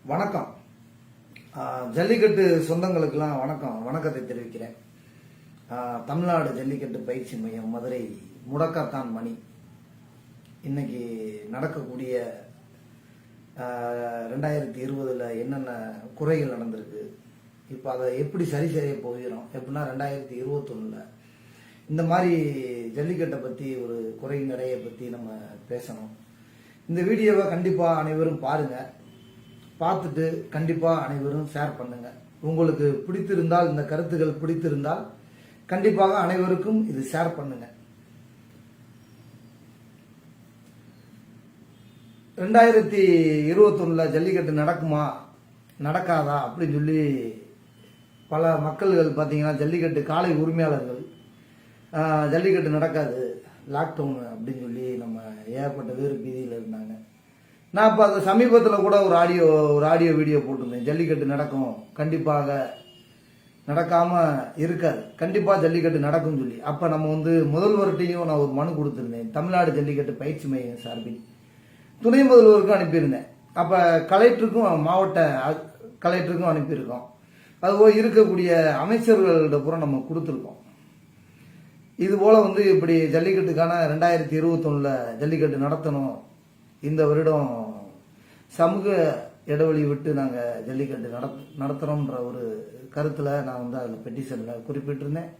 வணக்கம். ஜல்லிக்கட்டு சொந்தங்களுக்கெல்லாம் வணக்கத்தை தெரிவிக்கிறேன். தமிழ்நாடு ஜல்லிக்கட்டு பயிற்சி மையம் மதுரை முடக்கத்தான் மணி இன்னைக்கு நடக்கக்கூடிய 2020 என்னென்ன குறைகள் நடந்திருக்கு, இப்போ அதை எப்படி சரி செய்ய போகிறோம், எப்படின்னா 2021 இந்த மாதிரி ஜல்லிக்கட்டை பற்றி ஒரு குறை நிறைய பற்றி நம்ம பேசணும். இந்த வீடியோவை கண்டிப்பாக அனைவரும் பாருங்கள். பார்த்துட்டு கண்டிப்பாக அனைவரும் ஷேர் பண்ணுங்க. உங்களுக்கு பிடித்திருந்தால், இந்த கருத்துக்கள் பிடித்திருந்தால் கண்டிப்பாக அனைவருக்கும் இது ஷேர் பண்ணுங்க. 2021 ஜல்லிக்கட்டு நடக்குமா நடக்காதா அப்படின்னு சொல்லி பல மக்கள்கள் பார்த்தீங்கன்னா, ஜல்லிக்கட்டு காளை உரிமையாளர்கள் ஜல்லிக்கட்டு நடக்காது, லாக்டவுன் அப்படின்னு சொல்லி நம்ம ஏகப்பட்ட வேறு பீதியில் இருந்தாங்க. நான் இப்போ அது சமீபத்தில் கூட ஒரு ஆடியோ வீடியோ போட்டிருந்தேன். ஜல்லிக்கட்டு நடக்கும், கண்டிப்பாக நடக்காமல் இருக்காது, கண்டிப்பாக ஜல்லிக்கட்டு நடக்கும்னு சொல்லி. அப்போ நம்ம முதல்வர்கிட்டையும் நான் ஒரு மனு கொடுத்துருந்தேன். தமிழ்நாடு ஜல்லிக்கட்டு பயிற்சி மையம் சார்பில் துணை முதல்வருக்கும் அனுப்பியிருந்தேன். அப்போ கலெக்டருக்கும், மாவட்ட கலெக்டருக்கும் அனுப்பியிருக்கோம். அதுபோல் இருக்கக்கூடிய அமைச்சர்கள்ட பூரா நம்ம கொடுத்துருக்கோம். இதுபோல் இப்படி ஜல்லிக்கட்டுக்கான 2021 ஜல்லிக்கட்டு நடத்தணும், இந்த வருடம் சமூக இடைவெளி விட்டு நாங்கள் ஜல்லிக்கட்டு நடத்துகிறோம்ன்ற ஒரு கருத்தில் நான் அதில் பெட்டிஷனில் குறிப்பிட்டிருந்தேன்.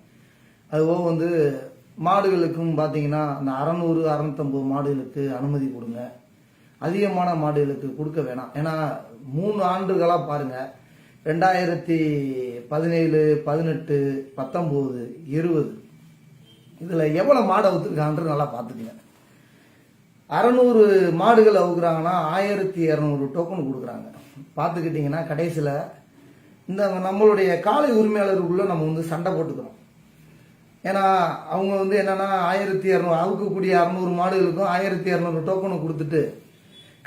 அதுபோக மாடுகளுக்கும் பார்த்தீங்கன்னா அந்த 600 650 மாடுகளுக்கு அனுமதி கொடுங்க, அதிகமான மாடுகளுக்கு கொடுக்க வேணாம். ஏன்னா 3 ஆண்டுகளாக பாருங்கள், 2017 18 19 20 இதில் எவ்வளோ மாடை ஒத்துருக்கான்றது நல்லா பார்த்துக்குங்க. 600 மாடுகள் அவுக்குறாங்கன்னா 1200 டோக்கன் கொடுக்குறாங்க. பார்த்துக்கிட்டிங்கன்னா கடைசியில் இந்த நம்மளுடைய காளை உரிமையாளருக்குள்ளே நம்ம சண்டை போட்டுக்கிறோம். ஏன்னா அவங்க என்னன்னா 1200 அவுக்கக்கூடிய 600 மாடுகளுக்கும் 1200 டோக்கனை கொடுத்துட்டு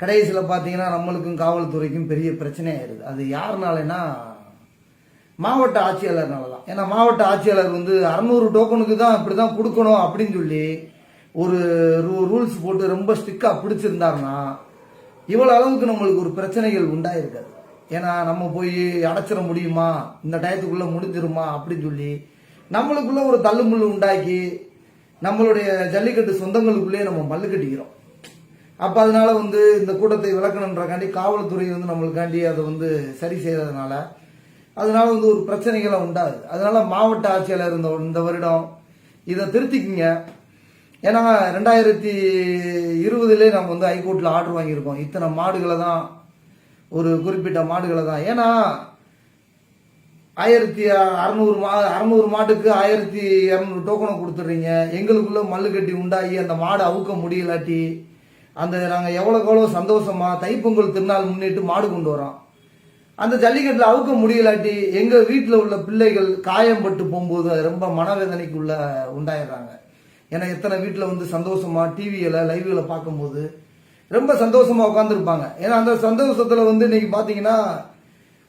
கடைசியில் பார்த்தீங்கன்னா நம்மளுக்கும் காவல்துறைக்கும் பெரிய பிரச்சனை ஆயிடுது. அது யாருனாலனா மாவட்ட ஆட்சியாளர்னால தான். ஏன்னா மாவட்ட ஆட்சியாளர் 600 டோக்கனுக்கு தான் இப்படி தான் கொடுக்கணும் அப்படின்னு சொல்லி ஒரு ரூல்ஸ் போட்டு ரொம்ப ஸ்ட்ரிக்டாக பிடிச்சிருந்தாருன்னா இவ்வளோ அளவுக்கு நம்மளுக்கு ஒரு பிரச்சனைகள் உண்டாயிருக்காது. ஏன்னா நம்ம போய் அடைச்சிட முடியுமா, இந்த டயத்துக்குள்ளே முடிஞ்சிருமா அப்படின்னு சொல்லி நம்மளுக்குள்ள ஒரு தள்ளுமுள்ளு உண்டாக்கி நம்மளுடைய ஜல்லிக்கட்டு சொந்தங்களுக்குள்ளேயே நம்ம மல்லு கட்டிக்கிறோம். அப்போ அதனால இந்த கூட்டத்தை விளக்கணுன்றக்காண்டி காவல்துறை நம்மளுக்காண்டி அதை சரி செய்யறதுனால அதனால ஒரு பிரச்சனைகளை உண்டாகுது. அதனால மாவட்ட ஆட்சியாளர் இந்த வருடம் இதை திருத்திக்கிங்க. ஏன்னா 2020 நம்ம ஹைகோர்ட்டில் ஆர்டர் வாங்கியிருக்கோம். இத்தனை மாடுகளை தான், ஒரு குறிப்பிட்ட மாடுகளை தான். ஏன்னா 600 மாட்டுக்கு 1200 டோக்கனை கொடுத்துட்றீங்க. எங்களுக்குள்ள மல்லு கட்டி உண்டாகி அந்த மாடு அவுக்க முடியலாட்டி நாங்கள் எவ்வளோ சந்தோஷமா தைப்பொங்கல் திருநாள் முன்னிட்டு மாடு கொண்டு வரோம். அந்த ஜல்லிக்கட்டில் அவுக்க முடியலாட்டி எங்கள் வீட்டில் உள்ள பிள்ளைகள் காயம்பட்டு போகும்போது ரொம்ப மனவேதனைக்குள்ள உண்டாயிடுறாங்க. ஏன்னா எத்தனை வீட்டில் சந்தோஷமா டிவியில் லைவ்ல பார்க்கும்போது ரொம்ப சந்தோஷமா உட்காந்துருப்பாங்க. ஏன்னா அந்த சந்தோஷத்தில் இன்னைக்கு பார்த்தீங்கன்னா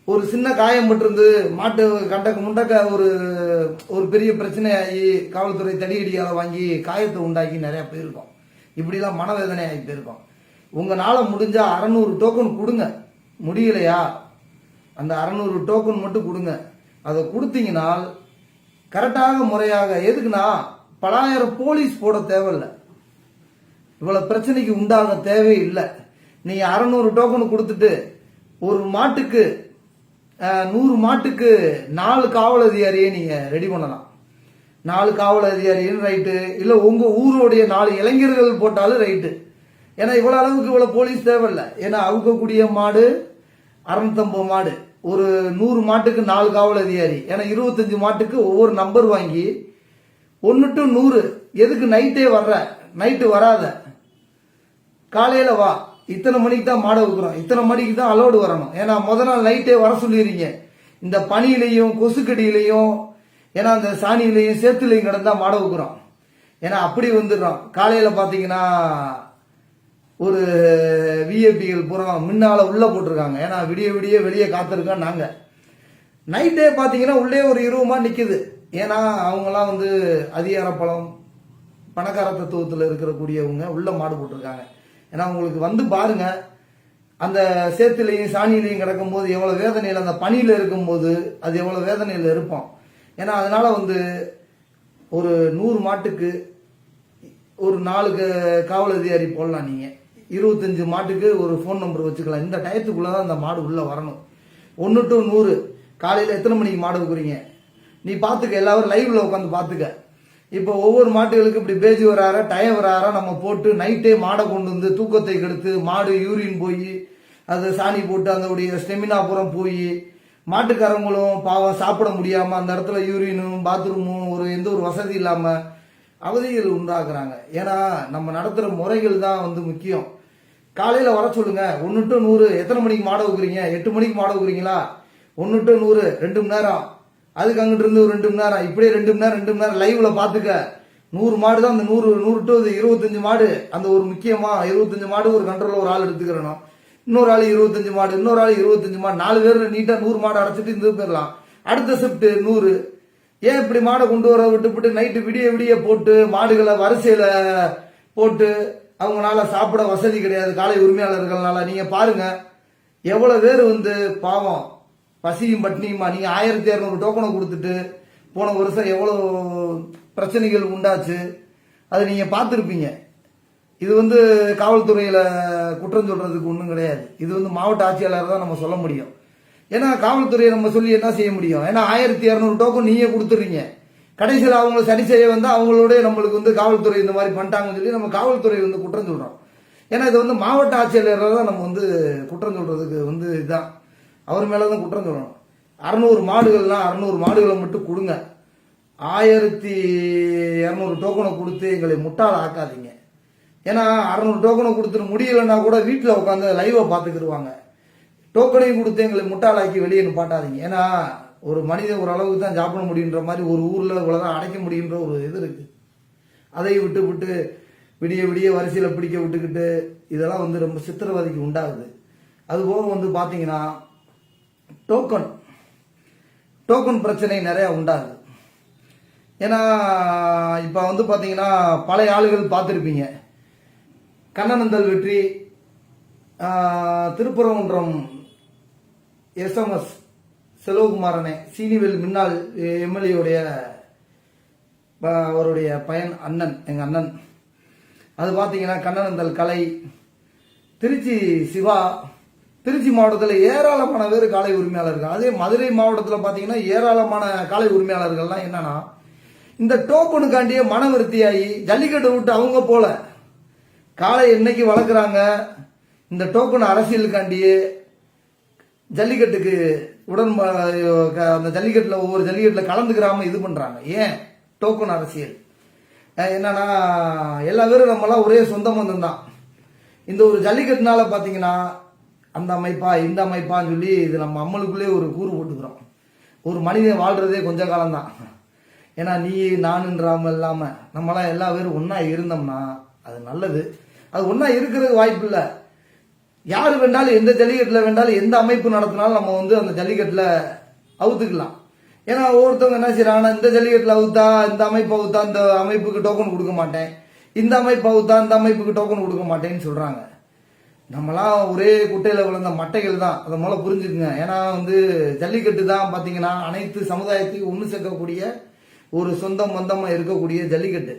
ஒரு சின்ன காயம் பட்டிருந்து மாட்டு முண்டக்க ஒரு பெரிய பிரச்சனையாகி காவல்துறை தடியடியால் வாங்கி காயத்தை உண்டாக்கி நிறைய போயிருக்கோம். இப்படிலாம் மனவேதனை ஆகி போயிருக்கோம். உங்களால முடிஞ்சா 600 டோக்கன் கொடுங்க, முடியலையா அந்த 600 டோக்கன் மட்டும் கொடுங்க. அதை கொடுத்தீங்கன்னா கரெக்டாக முறையாக, எதுக்குன்னா பலாயிரம் போலீஸ் போட தேவையில்லை, இவ்வளவு பிரச்சனைக்கு உண்டாக தேவையில்லை. நீங்க 600 டோக்கன் கொடுத்துட்டு ஒரு மாட்டுக்கு 100 மாட்டுக்கு 4 காவல் அதிகாரியை நீங்க ரெடி பண்ணலாம். 4 காவல் அதிகாரியும் ரைட்டு, இல்ல உங்க ஊருடைய 4 இளைஞர்கள் போட்டாலும் ரைட்டு. ஏன்னா இவ்வளவு அளவுக்கு இவ்வளவு போலீஸ் தேவையில்லை. ஏன்னா அவுக்கக்கூடிய மாடு 650 மாடு, ஒரு 100 மாட்டுக்கு 4 காவல் அதிகாரி. ஏன்னா 25 மாட்டுக்கு ஒவ்வொரு நம்பர் வாங்கி 1 to 100. எதுக்கு நைட்டே வர்ற, நைட்டு வராத, காலையில வா, இத்தனை மணிக்கு தான் மாடை வைக்கிறோம், இத்தனை மணிக்கு தான் அலோடு வரணும். ஏன்னா முத நாள் நைட்டே வர சொல்லிடுறீங்க. இந்த பனியிலையும் கொசுக்கடியிலையும், ஏன்னா அந்த சாணியிலையும் சேத்துலையும் கிடந்தா மாடை வைக்கிறோம். ஏன்னா அப்படி வந்துடுறோம். காலையில பாத்தீங்கன்னா ஒரு விஐபிகள் பூரா முன்னால உள்ள போட்டிருக்காங்க. ஏன்னா விடிய விடிய வெளியே காத்திருக்கோம் நாங்க. நைட்டே பாத்தீங்கன்னா உள்ளே ஒரு 20 மாடு நிக்குது. ஏன்னா அவங்கெல்லாம் அதிகார பலம் பணக்கார தத்துவத்தில் இருக்கக்கூடியவங்க உள்ள மாடு போட்டிருக்காங்க. ஏன்னா உங்களுக்கு பாருங்க, அந்த சேத்துலையும் சாணியிலையும் கிடக்கும்போது எவ்வளோ வேதனையில், அந்த பனியில் இருக்கும்போது அது எவ்வளோ வேதனையில் இருப்போம். ஏன்னா அதனால வந்து ஒரு 100 மாட்டுக்கு ஒரு 4 காவல் அதிகாரி போடலாம். நீங்கள் 25 மாட்டுக்கு ஒரு ஃபோன் நம்பர் வச்சுக்கலாம். இந்த டயத்துக்குள்ளே தான் அந்த மாடு உள்ளே வரணும். 1 to 100 காலையில் எத்தனை மணிக்கு மாடு வைக்கிறீங்க நீ பார்த்துக்க, எல்லாரும் லைவ்ல உட்காந்து பார்த்துக்க. இப்போ ஒவ்வொரு மாட்டுகளுக்கு இப்படி பேஜ் வராரா டயம் வராரா நம்ம போட்டு நைட்டே மாடை கொண்டு வந்து தூக்கத்தை கெடுத்து மாடு யூரின் போய் அது சாணி போட்டு அதோடைய ஸ்டெமினா புறம் போய் மாட்டுக்காரங்களும் பாவம் சாப்பிட முடியாம அந்த இடத்துல யூரினும் பாத்ரூமும் எந்த ஒரு வசதி இல்லாம அவதிகள் உண்டாக்குறாங்க. ஏன்னா நம்ம நடத்துற முறைகள் தான் வந்து முக்கியம். காலையில வர சொல்லுங்க. 1 to 100 எத்தனை மணிக்கு மாட வைக்கிறீங்க? 8 மணிக்கு மாட வைக்கிறீங்களா? 1 to 100 2 மணி நேரம், அதுக்கு அங்கிட்டு இருந்து ஒரு 2 மணி நேரம், இப்படியே 2 மணி நேரம் லைவ்ல பாத்துக்க. 100 மாடு தான் அந்த 100 to 25 மாடு. அந்த ஒரு முக்கியமா 25 மாடு ஒரு கண்ட்ரோல்ல ஒரு ஆள் எடுத்துக்கிறணும். இன்னொரு ஆள் 25 மாடு, இன்னொரு ஆள் 25 மாடு, 4 பேர் நீட்டா 100 மாடு அடைச்சிட்டு இந்த போயிடலாம். அடுத்த ஷிப்ட் 100. ஏன் இப்படி மாடை கொண்டு வர விட்டுவிட்டு நைட்டு விடிய போட்டு மாடுகளை வரிசையில போட்டு அவங்களால சாப்பிட வசதி கிடையாது காலை உரிமையாளர்கள்னால. நீங்க பாருங்க எவ்வளவு பேர் வந்து பாவம் பசியும் பட்னியுமா. நீங்க 1200 டோக்கனை கொடுத்துட்டு போன வருஷம் எவ்வளவு பிரச்சனைகள் உண்டாச்சு அது நீங்க பார்த்துருப்பீங்க. இது வந்து காவல்துறையில குற்றம் சொல்றதுக்கு ஒன்றும் கிடையாது. இது வந்து மாவட்ட ஆட்சியாளர் தான் நம்ம சொல்ல முடியும். ஏன்னா காவல்துறையை நம்ம சொல்லி என்ன செய்ய முடியும்? ஏன்னா 1200 டோக்கன் நீயே கொடுத்துறீங்க. கடைசியில் அவங்களை சரி செய்ய வந்து அவங்களோட நம்மளுக்கு வந்து காவல்துறை இந்த மாதிரி பண்ணிட்டாங்கன்னு சொல்லி நம்ம காவல்துறை வந்து குற்றம் சொல்றோம். ஏன்னா இது வந்து மாவட்ட ஆட்சியாளர் தான் நம்ம வந்து குற்றம் சொல்றதுக்கு வந்து இதுதான் அவர் மேலதான் குற்றம் சொல்லணும். 600 மாடுகள்னா 600 மாடுகளை மட்டும் கொடுங்க. 1200 டோக்கனை கொடுத்து எங்களை முட்டாள ஆக்காதீங்க. ஏன்னா 600 டோக்கனை கொடுத்துட்டு முடியலன்னா கூட வீட்டில் உட்காந்து லைவை பார்த்துக்கிடுவாங்க. டோக்கனையும் கொடுத்து எங்களை முட்டாளாக்கி வெளியே நிப்பாட்டாதீங்க. ஏன்னா ஒரு மனிதன் ஒரு அளவுக்கு தான் சாப்பிட முடியுன்ற மாதிரி ஒரு ஊர்ல இவ்வளவுதான் அடைக்க முடியுன்ற ஒரு இது இருக்கு. அதை விட்டு விடிய வரிசையில பிடிக்க விட்டுக்கிட்டு இதெல்லாம் வந்து ரொம்ப சித்திரவதைக்கு உண்டாகுது. அதுபோக வந்து பாத்தீங்கன்னா டோக்கன் பிரச்சனை நிறைய உண்டாகுது. ஏன்னா இப்ப வந்து பாத்தீங்கன்னா பழைய ஆளுகள் பார்த்துருப்பீங்க. கண்ணனந்தல் வெற்றி, திருப்பரங்குன்றம் SMS செல்வகுமாரனே, சீனிவேல் முன்னாள் எம்எல்ஏ அவருடைய பையன் அண்ணன், எங்க அண்ணன். அது பாத்தீங்கன்னா கண்ணனந்தல் கலை, திருச்சி சிவா, திருச்சி மாவட்டத்தில் ஏராளமான பேர் காலை உரிமையாளர்கள். அதே மதுரை மாவட்டத்தில் பாத்தீங்கன்னா ஏராளமான காலை உரிமையாளர்கள்லாம் என்னன்னா இந்த டோக்கனுக்காண்டியே மனவிருத்தியாகி ஜல்லிக்கட்டு விட்டு அவங்க போல காலை என்னைக்கு வளர்க்குறாங்க. இந்த டோக்கன் அரசியலுக்காண்டியே ஜல்லிக்கட்டுக்கு அந்த ஜல்லிக்கட்டுல ஒவ்வொரு ஜல்லிக்கட்டுல கலந்துக்கிறாம இது பண்றாங்க. ஏன்? டோக்கன் அரசியல். என்னன்னா எல்லா பேரும் நம்மளாம் ஒரே சொந்த பந்தம் தான். இந்த ஒரு ஜல்லிக்கட்டுனால பாத்தீங்கன்னா அந்த அமைப்பா இந்த அமைப்பான்னு சொல்லி இது நம்ம அம்மளுக்குள்ளே ஒரு கூறு போட்டுக்கிறோம். ஒரு மனிதன் வாழ்றதே கொஞ்ச காலம் தான். ஏன்னா நீ நானுன்றாம இல்லாம நம்மளாம் எல்லா பேரும் ஒன்னா இருந்தோம்னா அது நல்லது. அது ஒன்னா இருக்கிறதுக்கு வாய்ப்பு இல்லை. யாரு வேண்டாலும் எந்த ஜல்லிக்கட்டுல வேண்டாலும் எந்த அமைப்பு நடத்தினாலும் நம்ம வந்து அந்த ஜல்லிக்கட்டுல அவுத்துக்கலாம். ஏன்னா ஒவ்வொருத்தவங்க என்ன செய்யறாங்கன்னா இந்த ஜல்லிக்கட்டுல அவுத்தா இந்த அமைப்பு அவுத்தா இந்த அமைப்புக்கு டோக்கன் கொடுக்க மாட்டேன், இந்த அமைப்பு அவுத்தா இந்த அமைப்புக்கு டோக்கன் கொடுக்க மாட்டேன்னு சொல்றாங்க. நம்மளாம் ஒரே குட்டையில விழுந்த மட்டைகள் தான், அதை மூலம் புரிஞ்சுக்குங்க. ஏன்னா வந்து ஜல்லிக்கட்டு தான் பாத்தீங்கன்னா அனைத்து சமுதாயத்தையும் ஒன்று சேர்க்கக்கூடிய ஒரு சொந்தம் பந்தமா இருக்கக்கூடிய ஜல்லிக்கட்டு.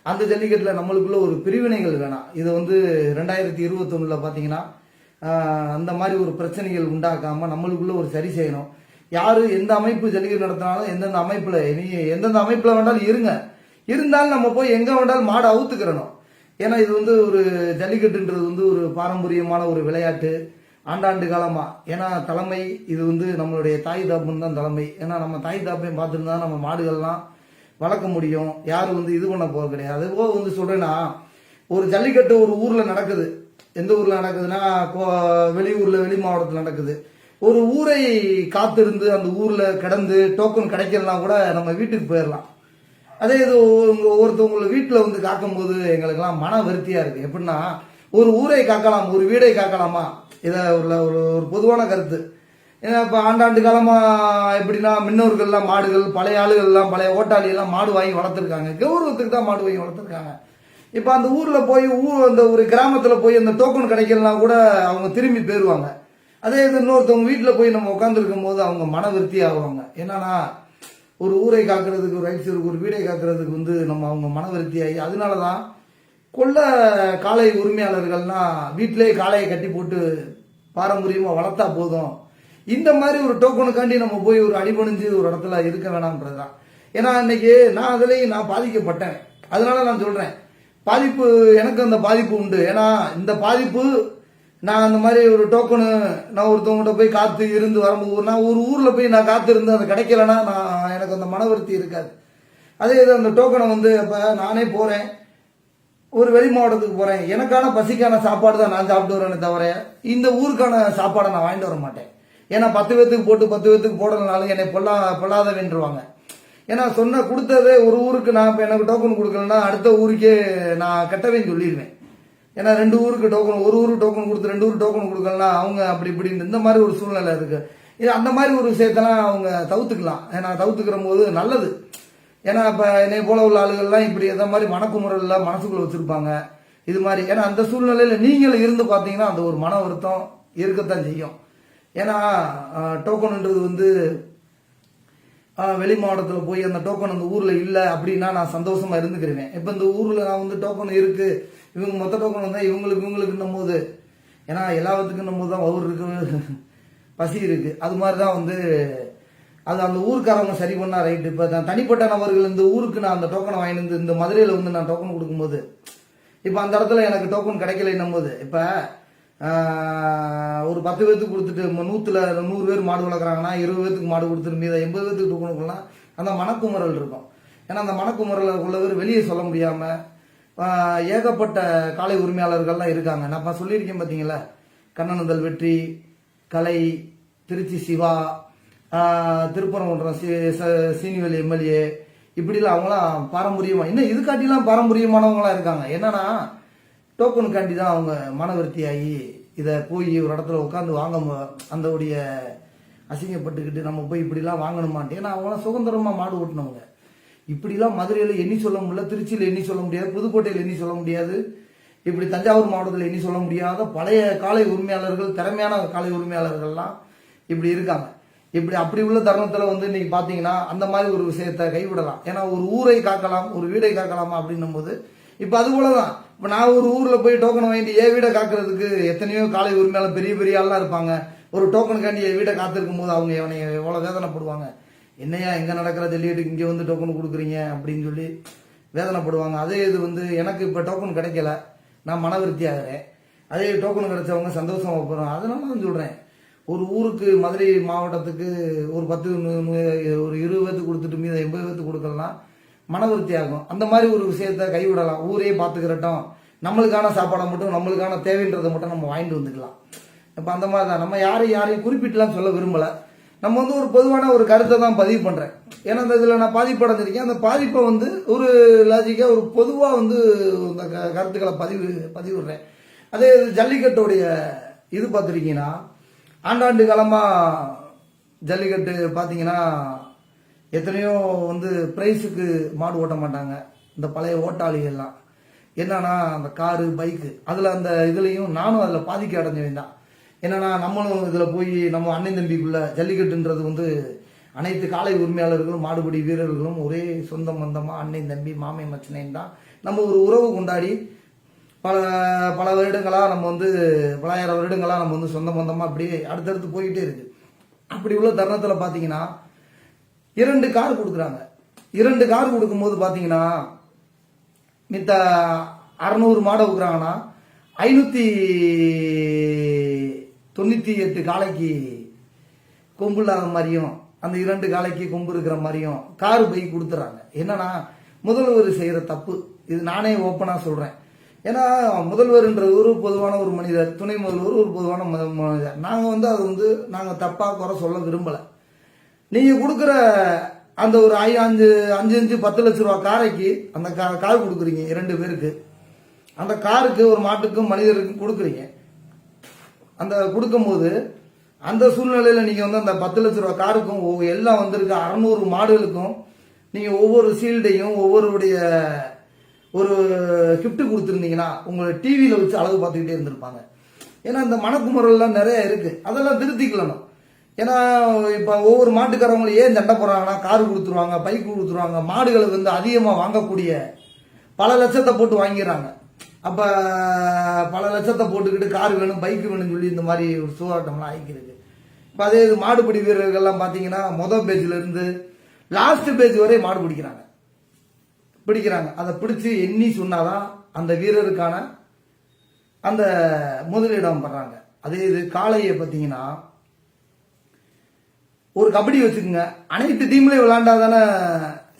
அந்த ஜல்லிக்கட்டுல நம்மளுக்குள்ள ஒரு பிரிவினைகள் வேணாம். இது வந்து 2021 பாத்தீங்கன்னா அந்த மாதிரி ஒரு பிரச்சனைகள் உண்டாக்காம நம்மளுக்குள்ள ஒரு சரி செய்யணும். யாரு எந்த அமைப்பு ஜல்லிக்கட்டு நடத்தினாலும் எந்தெந்த அமைப்புல நீ எந்தெந்த அமைப்புல வேண்டாலும் இருங்க, இருந்தாலும் நம்ம போய் எங்க வேண்டாலும் மாடு அவுத்துக்கிறணும். ஏன்னா இது வந்து ஒரு ஜல்லிக்கட்டுன்றது வந்து ஒரு பாரம்பரியமான ஒரு விளையாட்டு ஆண்டாண்டு காலமா. ஏன்னா தலைமை இது வந்து நம்மளுடைய தாய் தாப்புன்னு தான் தலைமை. ஏன்னா நம்ம தாய் தாப்பையும் பார்த்துருந்தா நம்ம மாடுகள்லாம் வளர்க்க முடியும். யாரும் வந்து இது பண்ண போக கிடையாது. அதுபோக வந்து சொல்றேன்னா ஒரு ஜல்லிக்கட்டு ஒரு ஊர்ல நடக்குது. எந்த ஊர்ல நடக்குதுன்னா வெளியூர்ல வெளி மாவட்டத்தில் நடக்குது. ஒரு ஊரை காத்திருந்து அந்த ஊர்ல கிடந்து டோக்கன் கிடைக்கலாம் கூட நம்ம வீட்டுக்கு போயிடலாம். அதே இது ஒவ்வொருத்தவங்களை வீட்டில் வந்து காக்கும் போது எங்களுக்கெல்லாம் மன வருத்தியா இருக்கு. எப்படின்னா ஒரு ஊரை காக்கலாம், ஒரு வீடை காக்கலாமா? இதை ஒரு பொதுவான கருத்து. ஏன்னா இப்ப ஆண்டாண்டு காலமா எப்படின்னா முன்னோர்கள்லாம் மாடுகள் பழைய ஆளுகள் எல்லாம் பழைய ஓட்டாளி எல்லாம் மாடு வாங்கி வளர்த்துருக்காங்க. கௌரவத்துக்கு தான் மாடு வாங்கி வளர்த்துருக்காங்க. இப்போ அந்த ஊர்ல போய் அந்த ஒரு கிராமத்துல போய் அந்த டோக்கன் கிடைக்கலாம் கூட அவங்க திரும்பி போயிருவாங்க. அதே இது இன்னொருத்தவங்க வீட்டில் போய் நம்ம உட்காந்துருக்கும் போது அவங்க மன விருத்தி ஆகுவாங்க. என்னன்னா ஒரு ஊரை காக்கிறதுக்கு ஒரு ரைட்ஸ் இருக்கு, ஒரு வீடை காக்கிறதுக்கு வந்து நம்ம அவங்க மன விருத்தி ஆகி, அதனாலதான் கொள்ள காளை உரிமையாளர்கள்னா வீட்டிலேயே காளையை கட்டி போட்டு பாரம்பரியமா வளர்த்தா போதும், இந்த மாதிரி ஒரு டோக்கனுக்காண்டி நம்ம போய் ஒரு அடிபணிஞ்சு ஒரு இடத்துல இருக்க வேணாம்ன்றதுதான். ஏன்னா இன்னைக்கு நான் அதுலேயும் நான் பாதிக்கப்பட்டேன். அதனால நான் சொல்றேன், பாதிப்பு எனக்கு அந்த பாதிப்பு உண்டு. ஏன்னா இந்த பாதிப்பு நான் அந்த மாதிரி ஒரு டோக்கனு நான் ஒருத்தவங்ககிட்ட போய் காத்து இருந்து வரும்போது, நான் ஒரு ஊர்ல போய் நான் காத்து இருந்து அது கிடைக்கலன்னா நான் எனக்கு அந்த மனவருத்தி இருக்காது. அதே இது அந்த டோக்கனை வந்து அப்ப நானே போறேன், ஒரு வெளி மாவட்டத்துக்கு போறேன், எனக்கான பசிக்கான சாப்பாடு தான் நான் சாப்பிட்டு வரேனே தவிர இந்த ஊருக்கான சாப்பாடை நான் வாங்கிட்டு வர மாட்டேன். ஏன்னா 10 பேத்துக்கு போட்டு 10 பேத்துக்கு போடலனாலும் என்னை பொல்லாத வென்றுவாங்க. ஏன்னா சொன்ன கொடுத்ததே ஒரு ஊருக்கு நான் இப்போ எனக்கு டோக்கன் கொடுக்கலன்னா அடுத்த ஊருக்கே நான் கட்டவேன்னு சொல்லிடுவேன். ஏன்னா 2 ஊருக்கு டோக்கன், ஒரு ஊருக்கு டோக்கன் கொடுத்து 2 ஊருக்கு டோக்கன் கொடுக்கலன்னா அவங்க அப்படி இப்படின்னு இந்த மாதிரி ஒரு சூழ்நிலை இருக்கு. இது அந்த மாதிரி ஒரு விஷயத்தெல்லாம் அவங்க தவிர்த்துக்கலாம். ஏன்னா தவிர்த்துக்கிற போது நல்லது. ஏன்னா இப்ப என்னை போல உள்ள ஆளுகள்லாம் இப்படி எந்த மாதிரி மனக்குமுறல்ல மனசுக்குள்ள வச்சிருப்பாங்க இது மாதிரி. ஏன்னா அந்த சூழ்நிலையில நீங்கள் இருந்து பாத்தீங்கன்னா அந்த ஒரு மன வருத்தம் இருக்கத்தான் செய்யும். ஏன்னா டோக்கன்ன்றது வந்து வெளி மாவட்டத்தில் போய் அந்த டோக்கன் அந்த ஊர்ல இல்லை அப்படின்னா நான் சந்தோஷமா இருந்துக்கிறேன். இப்ப இந்த ஊர்ல நான் வந்து டோக்கன் இருக்கு, இவங்க மொத்த டோக்கன் வந்தா இவங்களுக்குன்னும் போது, ஏன்னா எல்லாத்துக்கும் போது தான் வவுர் இருக்கு, பசி இருக்கு. அது மாதிரிதான் வந்து அது அந்த ஊருக்காரவங்க சரி பண்ணா ரைட்டு. இப்ப தனிப்பட்ட நபர்கள் இந்த ஊருக்கு நான் அந்த டோக்கனை வாங்கிட்டு இந்த மதுரையில வந்து நான் டோக்கன் கொடுக்கும்போது, இப்ப அந்த இடத்துல எனக்கு டோக்கன் கிடைக்கலன்னும் போது, இப்ப ஒரு 10 பேத்துக்கு கொடுத்துட்டு 100 பேர் மாடு வளர்க்குறாங்கன்னா 20 பேத்துக்கு மாடு கொடுத்துட்டு மீத 80 பேத்துக்கு டோக்கன் கொடுக்கலாம். அந்த மனக்குமுறல் இருக்கும். ஏன்னா அந்த மனக்குமுறல் உள்ளவர் வெளியே சொல்ல முடியாம ஏகப்பட்ட காளை உரிமையாளர்கள்லாம் இருக்காங்க. நான் இப்ப சொல்லியிருக்கேன் பாத்தீங்களா, கண்ணனுதல் வெற்றி, கலை, திருச்சி சிவா, திருப்பரங்குன்றம் சீனிவேலி எம்எல்ஏ, இப்படிலாம் அவங்களாம் பாரம்பரியமா இன்னும் இது காட்டிலாம் பாரம்பரியமானவங்களா இருக்காங்க. என்னன்னா டோக்கனுக்காண்டி தான் அவங்க மனவிருத்தி ஆகி இதை போய் ஒரு இடத்துல உட்காந்து வாங்க அந்த உடைய அசிங்கப்பட்டுக்கிட்டு நம்ம போய் இப்படிலாம் வாங்கணுமான்ட்டு. ஏன்னா அவங்களாம் சுதந்திரமா மாடு ஓட்டினவங்க. இப்படிலாம் மதுரையில எண்ணி சொல்ல முடியல, திருச்சியில எண்ணி சொல்ல முடியாது, புதுக்கோட்டையில் எண்ணி சொல்ல முடியாது, இப்படி தஞ்சாவூர் மாவட்டத்தில் எண்ணி சொல்ல முடியாத பழைய காளை உரிமையாளர்கள், திறமையான காளை உரிமையாளர்கள்லாம் இப்படி இருக்காங்க. இப்படி அப்படி உள்ள தருணத்துல வந்து இன்னைக்கு பாத்தீங்கன்னா அந்த மாதிரி ஒரு விஷயத்தை கைவிடலாம். ஏன்னா ஒரு ஊரை காக்கலாம், ஒரு வீடை காக்கலாமா அப்படின்னும் போது இப்ப அது போலதான். இப்ப நான் ஒரு ஊர்ல போய் டோக்கன் வாங்கிட்டு என் வீடை காக்குறதுக்கு எத்தனையோ காளை உரிமையாளர் பெரிய பெரிய ஆள்லாம் இருப்பாங்க. ஒரு டோக்கனுக்காண்டி என் வீடை காத்திருக்கும் போது அவங்க எவ்வளவு வேதனைப்படுவாங்க. என்னையா எங்க நடக்கிற ஜல்லிக்கட்டுக்கு இங்க வந்து டோக்கன் கொடுக்குறீங்க அப்படின்னு சொல்லி வேதனைப்படுவாங்க. அதே இது வந்து எனக்கு இப்ப டோக்கன் கிடைக்கல, நான் மனவிருத்தி ஆகிறேன். அதே டோக்கன் கிடைச்சவங்க சந்தோஷமா போறோம். அதனால நான் சொல்றேன், ஒரு ஊருக்கு மதுரை மாவட்டத்துக்கு ஒரு 20 பேத்துக்கு கொடுத்துட்டு மீத 80 பேத்துக்கு கொடுக்கலாம், மனவிருத்தி ஆகும். அந்த மாதிரி ஒரு விஷயத்த கைவிடலாம். ஊரே பாத்துக்கிறட்டும், நம்மளுக்கான சாப்பாடை மட்டும் நம்மளுக்கான தேவைன்றதை மட்டும் நம்ம வாங்கிட்டு வந்துக்கலாம். இப்ப அந்த மாதிரி தான் நம்ம யாரையும் குறிப்பிட்டுலாம் சொல்ல விரும்பல. நம்ம வந்து ஒரு பொதுவான ஒரு கருத்தை தான் பதிவு பண்றேன். ஏன்னா இந்த இதுல நான் பாதிப்படைஞ்சிருக்கேன். அந்த பாதிப்பை வந்து ஒரு லாஜிக்கா ஒரு பொதுவா வந்து இந்த கருத்துக்களை பதிவிடுறேன். அதே ஜல்லிக்கட்டுடைய இது பார்த்துருக்கீங்கன்னா, ஆண்டாண்டு காலமா ஜல்லிக்கட்டு பாத்தீங்கன்னா எத்தனையோ வந்து பிரைஸுக்கு மாடு ஓட்ட மாட்டாங்க. இந்த பழைய ஓட்டாளிகள்லாம் என்னன்னா அந்த காரு பைக்கு அதுல அந்த இதுலயும் நானும் அதுல பாதிக்க அடைஞ்சவன் தான். என்னன்னா நம்மளும் இதுல போய் நம்ம அண்ணன் தம்பிக்குள்ள ஜல்லிக்கட்டுன்றது வந்து அனைத்து காளை உரிமையாளர்களும் மாடுபிடி வீரர்களும் ஒரே சொந்த பந்தமா அண்ணன் தம்பி மாமை மச்சனையும் தான் நம்ம ஒரு உறவு கொண்டாடி பல வருடங்களா நம்ம வந்து பலாயிரம் வருடங்களா நம்ம வந்து சொந்த பந்தமா அப்படியே அடுத்தடுத்து போயிட்டே இருக்கு. அப்படி உள்ள தருணத்துல பாத்தீங்கன்னா 2 கார் கொடுக்குறாங்க. 2 கார் கொடுக்கும்போது பாத்தீங்கன்னா மித்த 600 மாடை கொடுக்குறாங்கன்னா 598 காளைக்கு கொம்பு இல்லாத மாதிரியும் அந்த 2 காளைக்கு கொம்பு இருக்கிற மாதிரியும் காரு பைக் கொடுத்துறாங்க. என்னன்னா முதல்வர் செய்யற தப்பு இது. நானே ஓப்பனா சொல்றேன். ஏன்னா முதல்வர்ன்றது ஒரு பொதுவான ஒரு மனிதர், துணை முதல்வர் ஒரு பொதுவான மனிதர். நாங்க வந்து அது வந்து நாங்க தப்பா குறை சொல்ல விரும்பல. நீங்க கொடுக்குற அந்த ஒரு 5-10 லட்சம் ரூபாய் காரைக்கு அந்த கார் கொடுக்குறீங்க 2 பேருக்கு. அந்த காருக்கு ஒரு மாட்டுக்கும் மனிதருக்கும் கொடுக்குறீங்க. அந்த கொடுக்கும் போது அந்த சூழ்நிலையில நீங்க வந்து அந்த 10 லட்சம் ரூபாய் காருக்கும் எல்லாம் வந்திருக்க 600 மாடுகளுக்கும் நீங்க ஒவ்வொரு சீல்டையும் ஒவ்வொருடைய ஒரு கிஃப்ட் கொடுத்துருந்தீங்கன்னா உங்களை டிவியில் வச்சு அழகு பார்த்துக்கிட்டே இருந்திருப்பாங்க. ஏன்னா இந்த மனக்குமுறல்லாம் நிறைய இருக்கு, அதெல்லாம் திருத்திக்கலாம். ஏன்னா இப்போ ஒவ்வொரு மாட்டுக்காரவங்களும் ஏன் சண்டை போடுறாங்கன்னா காரு கொடுத்துருவாங்க, பைக் கொடுத்துருவாங்க, மாடுகளை வந்து அதிகமாக வாங்கக்கூடிய பல லட்சத்தை போட்டு வாங்கிடுறாங்க. அப்போ பல லட்சத்தை போட்டுக்கிட்டு கார் வேணும் பைக் வேணும்னு சொல்லி இந்த மாதிரி ஒரு சூதாட்டம்லாம் ஆகிக்கிறது. இப்போ அதே இது மாடுபிடி வீரர்கள்லாம் பார்த்தீங்கன்னா மொதல் பேஜ்ல இருந்து லாஸ்ட் பேஜ் வரை மாடு பிடிக்கிறாங்க. அதை பிடிச்சி எண்ணி சொன்னாதான் அந்த வீரருக்கான அந்த முதலிடம் பண்றாங்க. அதே இது காளையை பார்த்தீங்கன்னா ஒரு கபடி வச்சுக்கோங்க, அனைத்து டீம்லயும் விளையாண்டாதானே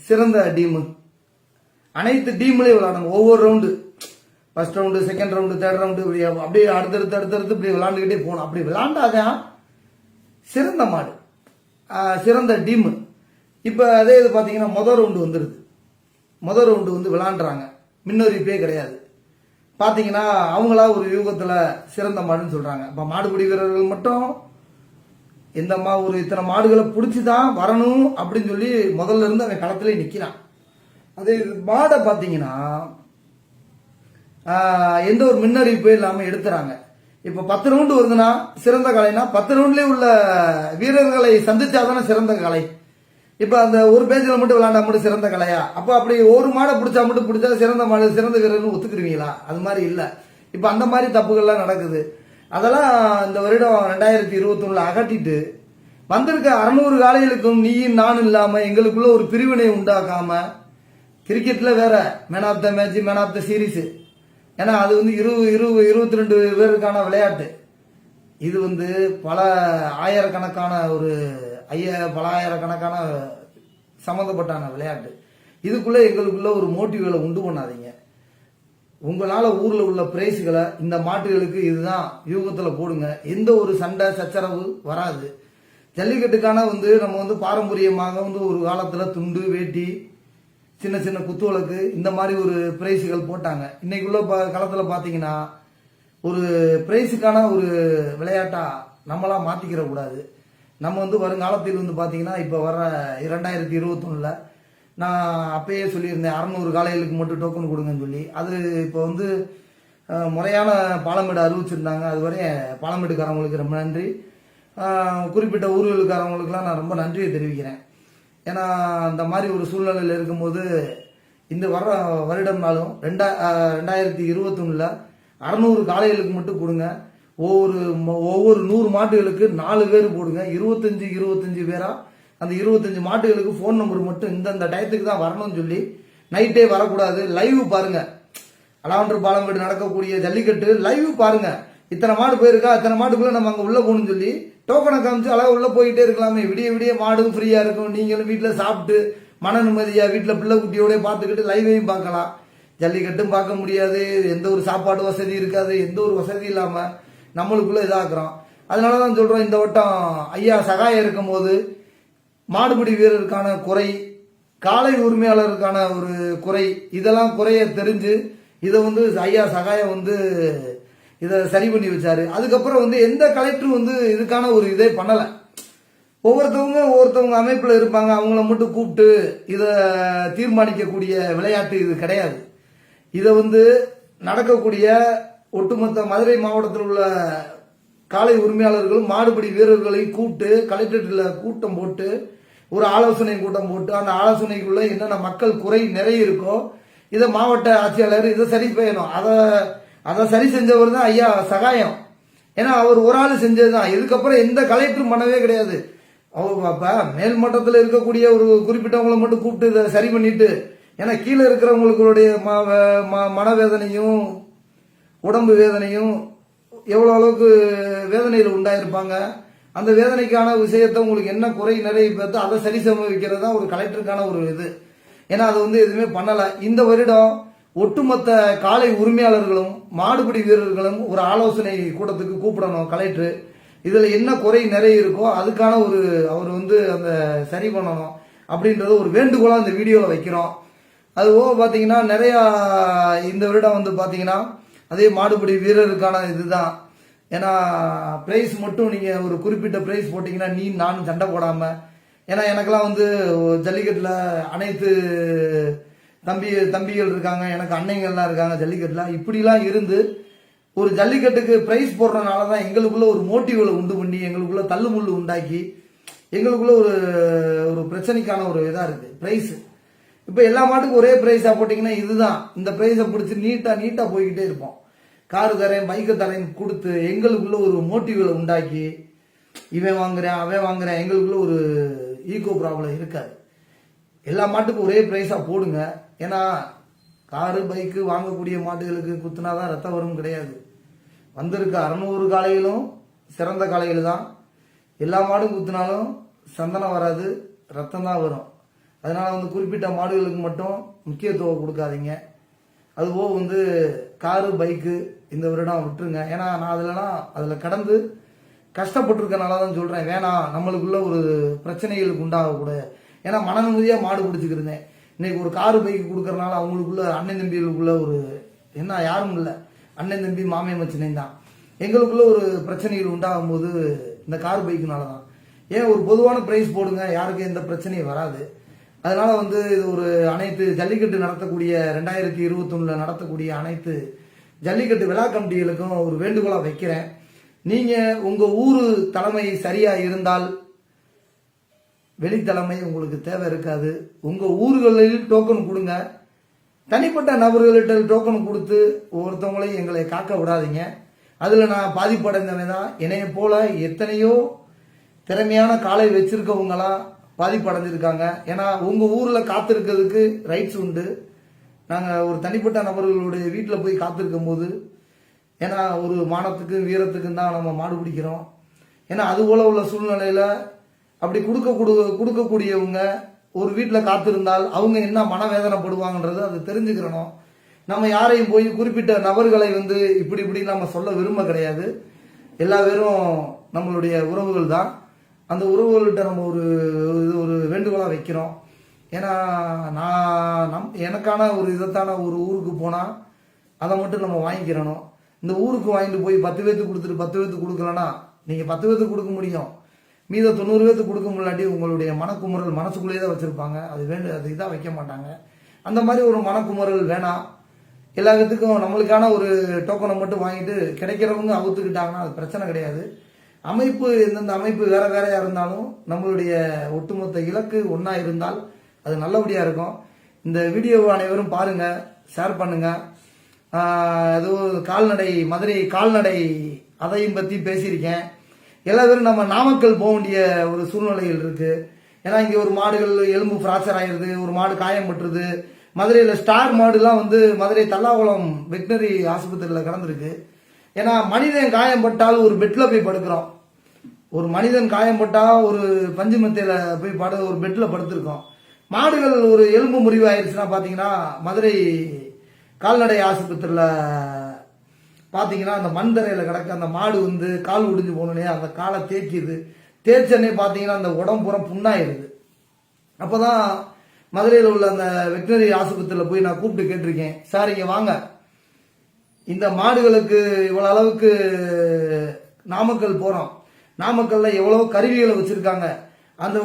சிறந்த டீமு. அனைத்து டீம்லயும் விளையாடணும். ஒவ்வொரு round, first round, second round, third round, அப்படியே அடுத்தடுத்து இப்படி விளையாண்டுக்கிட்டே போகணும். அப்படி விளையாண்டாதான் சிறந்த மாடு, சிறந்த டீமு. இப்போ அதே இது பார்த்தீங்கன்னா முதல் ரவுண்டு வந்துடுது. முதல் ரவுண்டு வந்து விளையாண்டுறாங்க, முன்னறிவிப்பே கிடையாது. பார்த்தீங்கன்னா அவங்களா ஒரு யூகத்தில் சிறந்த மாடுன்னு சொல்றாங்க. இப்போ மாடுபிடி வீரர்கள் மட்டும் எந்தம்மா ஒரு இத்தனை மாடுகளை பிடிச்சி தான் வரணும் அப்படின்னு சொல்லி முதல்ல இருந்து அவன் களத்திலே நிற்கிறான். அதே மாடை பார்த்தீங்கன்னா எந்த ஒரு முன்னறிவிப்பே இல்லாமல் எடுத்துறாங்க. இப்போ 10 ரவுண்டு வருதுன்னா சிறந்த கலைனா 10 ரவுண்ட்லேயே உள்ள வீரர்களை சந்திச்சாதானே சிறந்த கலை. இப்போ அந்த ஒரு பேஜில் மட்டும் விளையாண்டா மட்டும் சிறந்த கலையா? அப்போ அப்படி ஒரு மாடை பிடிச்சா மட்டும் பிடிச்சா சிறந்த மாடு சிறந்த வீரர்னு ஒத்துக்குருவீங்களா? அது மாதிரி இல்லை. இப்போ அந்த மாதிரி தப்புகள்லாம் நடக்குது. அதெல்லாம் இந்த வருடம் 2021 அகட்டிட்டு வந்திருக்க 600 காளைகளுக்கும் நீயும் நானும் இல்லாமல் எங்களுக்குள்ள ஒரு பிரிவினை உண்டாக்காம, கிரிக்கெட்டில் வேற man of the match, man of the series, ஏன்னா அது வந்து 22 பேருக்கான விளையாட்டு. இது வந்து பல ஆயிரக்கணக்கான பல ஆயிரக்கணக்கான சம்மந்தப்பட்டான விளையாட்டு. இதுக்குள்ள எங்களுக்குள்ள ஒரு மோட்டிவ்களை உண்டு பண்ணாதீங்க. உங்களால ஊர்ல உள்ள பிரைஸ்களை இந்த மாட்டுகளுக்கு இதுதான் யூகத்துல போடுங்க. எந்த ஒரு சண்டை சச்சரவு வராது. ஜல்லிக்கட்டுக்கான வந்து நம்ம வந்து பாரம்பரியமாக வந்து ஒரு காலத்துல துண்டு வேட்டி சின்ன சின்ன குத்துவழக்கு இந்த மாதிரி ஒரு பிரைஸுகள் போட்டாங்க. இன்னைக்குள்ள காலத்துல பாத்தீங்கன்னா ஒரு பிரைஸுக்கான ஒரு விளையாட்டா நம்மளா மாத்திக்கிற கூடாது. நம்ம வந்து வருங்காலத்தில் வந்து பாத்தீங்கன்னா இப்ப வர 2021 நான் அப்பயே சொல்லியிருந்தேன் 600 காளைகளுக்கு மட்டும் டோக்கன் கொடுங்கன்னு சொல்லி. அது இப்போ வந்து முறையான பாலமேடு அறிவிச்சிருந்தாங்க. அதுவரை பாலமேடுக்காரவங்களுக்கு ரொம்ப நன்றி. குறிப்பிட்ட ஊர்களுக்காரவங்களுக்குலாம் நான் ரொம்ப நன்றியை தெரிவிக்கிறேன். ஏன்னா இந்த மாதிரி ஒரு சூழ்நிலையில் இருக்கும்போது இந்த வருடம்னாலும் 2021 600 காளைகளுக்கு மட்டும் கொடுங்க. ஒவ்வொரு 100 மாட்டுகளுக்கு 4 பேர் போடுங்க. 25 பேரா அந்த 25 மாட்டுகளுக்கு போன் நம்பர் மட்டும் இந்த டயத்துக்கு தான் வரணும்னு சொல்லி நைட்டே வரக்கூடாது. லைவ் பாருங்க. அலாவண்டர் பாலமேடு நடக்கக்கூடிய ஜல்லிக்கட்டு லைவ் பாருங்க. இத்தனை மாடு போயிருக்கா, இத்தனை மாட்டுக்குள்ள நம்ம அங்க உள்ள போகணும்னு சொல்லி டோக்கனை காமிச்சு அழகா உள்ள போயிட்டே இருக்கலாமே. விடிய மாடும் ஃப்ரீயா இருக்கும். நீங்களும் வீட்டுல சாப்பிட்டு மன நிம்மதியா வீட்டுல பிள்ளை குட்டியோட பார்த்துக்கிட்டு லைவையும் பார்க்கலாம். ஜல்லிக்கட்டும் பார்க்க முடியாது, எந்த ஒரு சாப்பாடு வசதி இருக்காது, எந்த ஒரு வசதி இல்லாம நம்மளுக்குள்ள இதாக்குறோம். அதனாலதான் சொல்றோம், இந்த வட்டம் ஐயா சகாயம் இருக்கும் போது மாடுபிடி வீரருக்கான குறை, காளை உரிமையாளருக்கான ஒரு குறை, இதெல்லாம் குறைய தெரிஞ்சு இதை வந்து ஐயா சகாயம் வந்து இதை சரி பண்ணி வச்சாரு. அதுக்கப்புறம் வந்து எந்த கலெக்டரும் வந்து இதுக்கான ஒரு இதே பண்ணல. ஒவ்வொருத்தவங்க அமைப்புல இருப்பாங்க, அவங்கள மட்டும் கூப்பிட்டு இதை தீர்மானிக்கக்கூடிய விளையாட்டு இது கிடையாது. இதை வந்து நடக்கக்கூடிய ஒட்டுமொத்த மதுரை மாவட்டத்தில் உள்ள காளை உரிமையாளர்களும் மாடுபிடி வீரர்களையும் கூப்பிட்டு கலெக்டரேட்ல கூட்டம் போட்டு ஒரு ஆலோசனை கூட்டம் போட்டு அந்த ஆலோசனைக்குள்ள என்னென்ன மக்கள் குறை நிறைய இருக்கோ இதை மாவட்ட ஆட்சியாளர் இதை சரி செய்யணும். அதை சரி செஞ்சவர் தான் ஐயா சகாயம். ஏன்னா அவர் ஒரு ஆள் செஞ்சதுதான். இதுக்கப்புறம் எந்த கலெக்டரும் பண்ணவே கிடையாது. அப்ப மேல் மட்டத்தில் இருக்கக்கூடிய ஒரு குறிப்பிட்டவங்களை மட்டும் கூப்பிட்டு இதை சரி பண்ணிட்டு, ஏன்னா கீழே இருக்கிறவங்களுடைய மனவேதனையும் உடம்பு வேதனையும் எவ்வளவு அளவுக்கு வேதனையில் உண்டாயிருப்பாங்க. அந்த வேதனைக்கான விஷயத்தை உங்களுக்கு என்ன குறை நிறைய பார்த்து அதை சரி சம்பவிக்கிறது தான் ஒரு கலெக்டருக்கான ஒரு இது. ஏன்னா அது வந்து எதுவுமே பண்ணல. இந்த வருடம் ஒட்டுமொத்த காளை உரிமையாளர்களும் மாடுபிடி வீரர்களும் ஒரு ஆலோசனை கூட்டத்துக்கு கூப்பிடணும் கலெக்டர். இதுல என்ன குறை நிறைய இருக்கோ அதுக்கான ஒரு அவர் வந்து அந்த சரி பண்ணணும் அப்படின்றது ஒரு வேண்டுகோளா இந்த வீடியோல வைக்கிறோம். அது போக பாத்தீங்கன்னா நிறைய இந்த வருடம் வந்து பாத்தீங்கன்னா அதே மாடுபிடி வீரருக்கான இதுதான். ஏன்னா பிரைஸ் மட்டும் நீங்க ஒரு குறிப்பிட்ட பிரைஸ் போட்டீங்கன்னா நீ நான் சண்டை போடாம, ஏன்னா எனக்கெல்லாம் வந்து ஜல்லிக்கட்டுல அனைத்து தம்பிகள் இருக்காங்க, எனக்கு அன்னைங்கள்லாம் இருக்காங்க ஜல்லிக்கட்டுலாம். இப்படிலாம் இருந்து ஒரு ஜல்லிக்கட்டுக்கு பிரைஸ் போடுறதுனால தான் எங்களுக்குள்ள ஒரு மோட்டிவ்களை உண்டு பண்ணி, எங்களுக்குள்ள தள்ளுமுள்ளு உண்டாக்கி, எங்களுக்குள்ள ஒரு ஒரு பிரச்சனைக்கான ஒரு இதாக இருக்கு பிரைஸ். இப்போ எல்லா மாட்டுக்கும் ஒரே பிரைஸா போட்டிங்கன்னா இதுதான், இந்த பிரைஸை பிடிச்சி நீட்டா போய்கிட்டே இருப்போம். காரு தரேன் பைக்கு தரேன் கொடுத்து எங்களுக்குள்ள ஒரு மோட்டிவ்களை உண்டாக்கி, இவன் வாங்குறேன் அவன் வாங்குறேன், எங்களுக்குள்ள ஒரு ஈகோ ப்ராப்ளம் இருக்காது. எல்லா மாட்டுக்கும் ஒரே பிரைஸா போடுங்க. ஏன்னா காரு பைக்கு வாங்கக்கூடிய மாட்டுகளுக்கு குத்துனாதான் ரத்தம் வரும் கிடையாது. வந்திருக்க 600 காளைகளும் சிறந்த காளைகள் தான். எல்லா மாடும் குத்துனாலும் சந்தனம் வராது, ரத்தம் தான் வரும். அதனால குறிப்பிட்ட மாடுகளுக்கு மட்டும் முக்கியத்துவம் கொடுக்காதீங்க. அதுபோக காரு பைக்கு இந்த வருடம் விட்டுருங்க. ஏன்னா நான் அதில் கடந்து கஷ்டப்பட்டிருக்கனால தான் சொல்றேன். வேணாம், நம்மளுக்குள்ள ஒரு பிரச்சனைகளுக்கு உண்டாகக்கூட. ஏன்னா மன நிம்மதியாக மாடு பிடிச்சிக்கிருந்தேன். இன்னைக்கு ஒரு காரு பைக்கு கொடுக்கறனால அவங்களுக்குள்ள அண்ணன் தம்பிகளுக்குள்ள ஒரு என்ன யாரும் இல்லை, அண்ணன் தம்பி மாமே மச்சினை தான். எங்களுக்குள்ள ஒரு பிரச்சனைகள் உண்டாகும் போது இந்த கார் பைக்குனால தான். ஏன் ஒரு பொதுவான பிரைஸ் போடுங்க, யாருக்கு எந்த பிரச்சனையும் வராது. அதனால இது ஒரு அனைத்து ஜல்லிக்கட்டு நடத்தக்கூடிய 2021 நடத்தக்கூடிய அனைத்து ஜல்லிக்கட்டு விழா கமிட்டிகளுக்கும் ஒரு வேண்டுகோளா வைக்கிறேன். நீங்க உங்க ஊரு தலைமை சரியா இருந்தால் வெளித்தலைமை உங்களுக்கு தேவை இருக்காது. உங்க ஊர்களில் டோக்கன் கொடுங்க. தனிப்பட்ட நபர்கள்ட்ட டோக்கன் கொடுத்து ஒருத்தவங்களையும் எங்களை காக்க விடாதீங்க. அதுல நான் பாதிப்படைந்தவன் தான். என்னைய போல எத்தனையோ திறமையான காலை வச்சிருக்கவங்களாம் பாதிப்படைஞ்சிருக்காங்க. ஏன்னா உங்க ஊர்ல காத்திருக்கிறதுக்கு ரைட்ஸ் உண்டு. நாங்க ஒரு தனிப்பட்ட நபர்களுடைய வீட்டில் போய் காத்திருக்கும் போது, ஏன்னா ஒரு மானத்துக்கும் வீரத்துக்கும் தான் நம்ம மாடு பிடிக்கிறோம். ஏன்னா அது போல உள்ள சூழ்நிலையில அப்படி கொடுக்கக்கூடியவங்க ஒரு வீட்டில் காத்திருந்தால் அவங்க என்ன மனவேதனைப்படுவாங்கன்றது அது தெரிஞ்சுக்கிறணும். நம்ம யாரையும் போய் குறிப்பிட்ட நபர்களை இப்படி நம்ம சொல்ல விரும்ப கிடையாது. எல்லா பேரும் நம்மளுடைய உறவுகள் தான். அந்த உறவுகள்கிட்ட நம்ம ஒரு வேண்டுகோளா வைக்கிறோம். ஏன்னா எனக்கான ஒரு இதைத்தான ஒரு ஊருக்கு போனா அதை மட்டும் நம்ம வாங்கிக்கிறணும். இந்த ஊருக்கு வாங்கிட்டு போய் 10 பேத்துக்கு கொடுத்துட்டு 10 பேத்துக்கு கொடுக்கலன்னா, நீங்க 10 பேத்துக்கு கொடுக்க முடியும், மீத 90 பேத்துக்கு கொடுக்க முடியாட்டி உங்களுடைய மனக்குமுறல் மனசுக்குள்ளேயே தான் வச்சிருப்பாங்க. அது இதாக வைக்க மாட்டாங்க. அந்த மாதிரி ஒரு மனக்குமுறல் வேணாம். எல்லா விதத்துக்கும் நம்மளுக்கான ஒரு டோக்கனை மட்டும் வாங்கிட்டு கிடைக்கிறவங்க அவுத்துக்கிட்டாங்கன்னா அது பிரச்சனை கிடையாது. அமைப்பு எந்தெந்த அமைப்பு வேற வேறையா இருந்தாலும் நம்மளுடைய ஒட்டுமொத்த இலக்கு ஒன்னா இருந்தால் அது நல்லபடியா இருக்கும். இந்த வீடியோவை அனைவரும் பாருங்க, ஷேர் பண்ணுங்க. ஏதோ கால்நடை மதுரை கால்நடை அதையும் பத்தி பேசியிருக்கேன். எல்லா பேரும் நம்ம நாமக்கல் போக வேண்டிய ஒரு சூழ்நிலைகள் இருக்கு. ஏன்னா இங்க ஒரு மாடுகள் எலும்பு பிராக்சர் ஆயிருது, ஒரு மாடு காயம் பட்டுருது. மதுரையில ஸ்டார் மாடுலாம் மதுரை தல்லாகுளம் வெட்டினரி ஆஸ்பத்திரியில கிடந்திருக்கு. ஏன்னா மனிதன் காயம்பட்டால் ஒரு பெட்ல போய் படுக்கிறோம். ஒரு மனிதன் காயம்பட்டா ஒரு பஞ்சு மெத்தையில போய் ஒரு பெட்ல படுத்திருக்கோம். மாடுகள் ஒரு எலும்பு முறிவு ஆயிடுச்சுன்னா பாத்தீங்கன்னா மதுரை கால்நடை ஆஸ்பத்திரியில பாத்தீங்கன்னா அந்த மண் தரையில கிடக்க அந்த மாடு கால் ஒடிஞ்சு போனோடனே அந்த காலை தேய்க்குது. தேய்ச்சனே பாத்தீங்கன்னா அந்த உடம்புறம் புண்ணாயிருது. அப்பதான் மதுரையில் உள்ள அந்த வெட்டினரி ஆஸ்பத்திரியில போய் நான் கூப்பிட்டு கேட்டிருக்கேன், சார் இங்க வாங்க, இந்த மாடுகளுக்கு இவ்வளவு அளவுக்கு நாமக்கல் போறோம், நாமக்கல்ல எவ்வளவு கருவிகளை வச்சிருக்காங்க, அந்த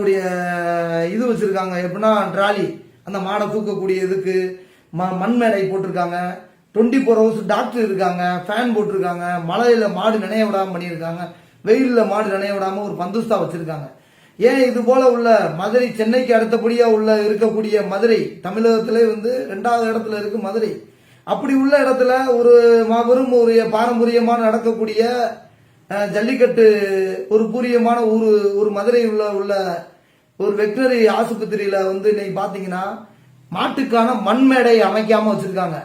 இது வச்சிருக்காங்க எப்படின்னா ட்ராலி, அந்த மாடை தூக்கக்கூடிய இதுக்கு மண்மேடை போட்டிருக்காங்க, 24 ஹவர்ஸ் டாக்டர் இருக்காங்க, ஃபேன் போட்டிருக்காங்க, மழையில மாடு நினைய விடாம பண்ணியிருக்காங்க, வெயில்ல மாடு நினைய விடாம ஒரு பந்துஸ்தா வச்சிருக்காங்க. ஏன் இது போல உள்ள மதுரை சென்னைக்கு அடுத்தபடியா உள்ள இருக்கக்கூடிய மதுரை தமிழகத்திலே 2வது இடத்துல இருக்கு மதுரை. அப்படி உள்ள இடத்துல ஒரு மாபெரும் ஒரு பாரம்பரியமான நடக்கக்கூடிய ஜல்லிக்கட்டு ஒரு பூரியமான ஒரு மதுரை உள்ள ஒரு வெட்டினரி ஆஸ்பத்திரியில இன்னைக்கு பாத்தீங்கன்னா மாட்டுக்கான மண்மேடை அமைக்காம வச்சிருக்காங்க.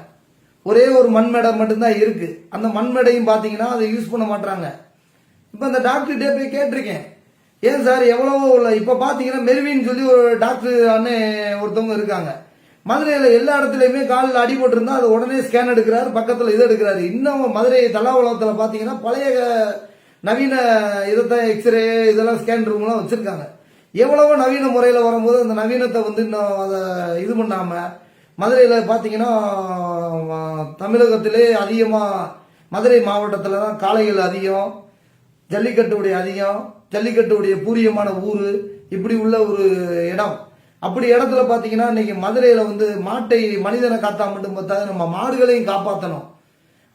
ஒரே ஒரு மண்மேடை மட்டும்தான் இருக்கு. அந்த மண்மேடையும் பாத்தீங்கன்னா அதை யூஸ் பண்ண மாட்டாங்க. இப்ப அந்த டாக்டர்கிட்டே போய் கேட்டிருக்கேன், ஏன் சார் எவ்வளவோ உள்ள இப்ப பாத்தீங்கன்னா மெர்வின்னு சொல்லி ஒரு டாக்டர் அண்ணன் ஒருத்தவங்க இருக்காங்க. மதுரையில எல்லா இடத்துலயுமே காலில் அடிபட்டு இருந்தா அது உடனே ஸ்கேன் எடுக்கிறாரு, பக்கத்துல இது எடுக்கிறாரு. இன்னும் மதுரை தல்லாகுளத்துல பாத்தீங்கன்னா பழைய நவீன இதைத்தான் எக்ஸ்ரே இதெல்லாம் ஸ்கேன் ரூம் எல்லாம் வச்சிருக்காங்க. எவ்வளவோ நவீன முறையில வரும்போது அந்த நவீனத்தை இன்னும் அதை இது பண்ணாம மதுரையில பாத்தீங்கன்னா தமிழகத்திலே அதிகமா மதுரை மாவட்டத்துல தான் காளைகள் அதிகம், ஜல்லிக்கட்டுடைய அதிகம், ஜல்லிக்கட்டுடைய பூரியமான ஊரு, இப்படி உள்ள ஒரு இடம். அப்படி இடத்துல பாத்தீங்கன்னா இன்னைக்கு மதுரையில வந்து மாட்டை மனிதனை காத்தா மட்டும் பார்த்தாது, நம்ம மாடுகளையும் காப்பாற்றணும்.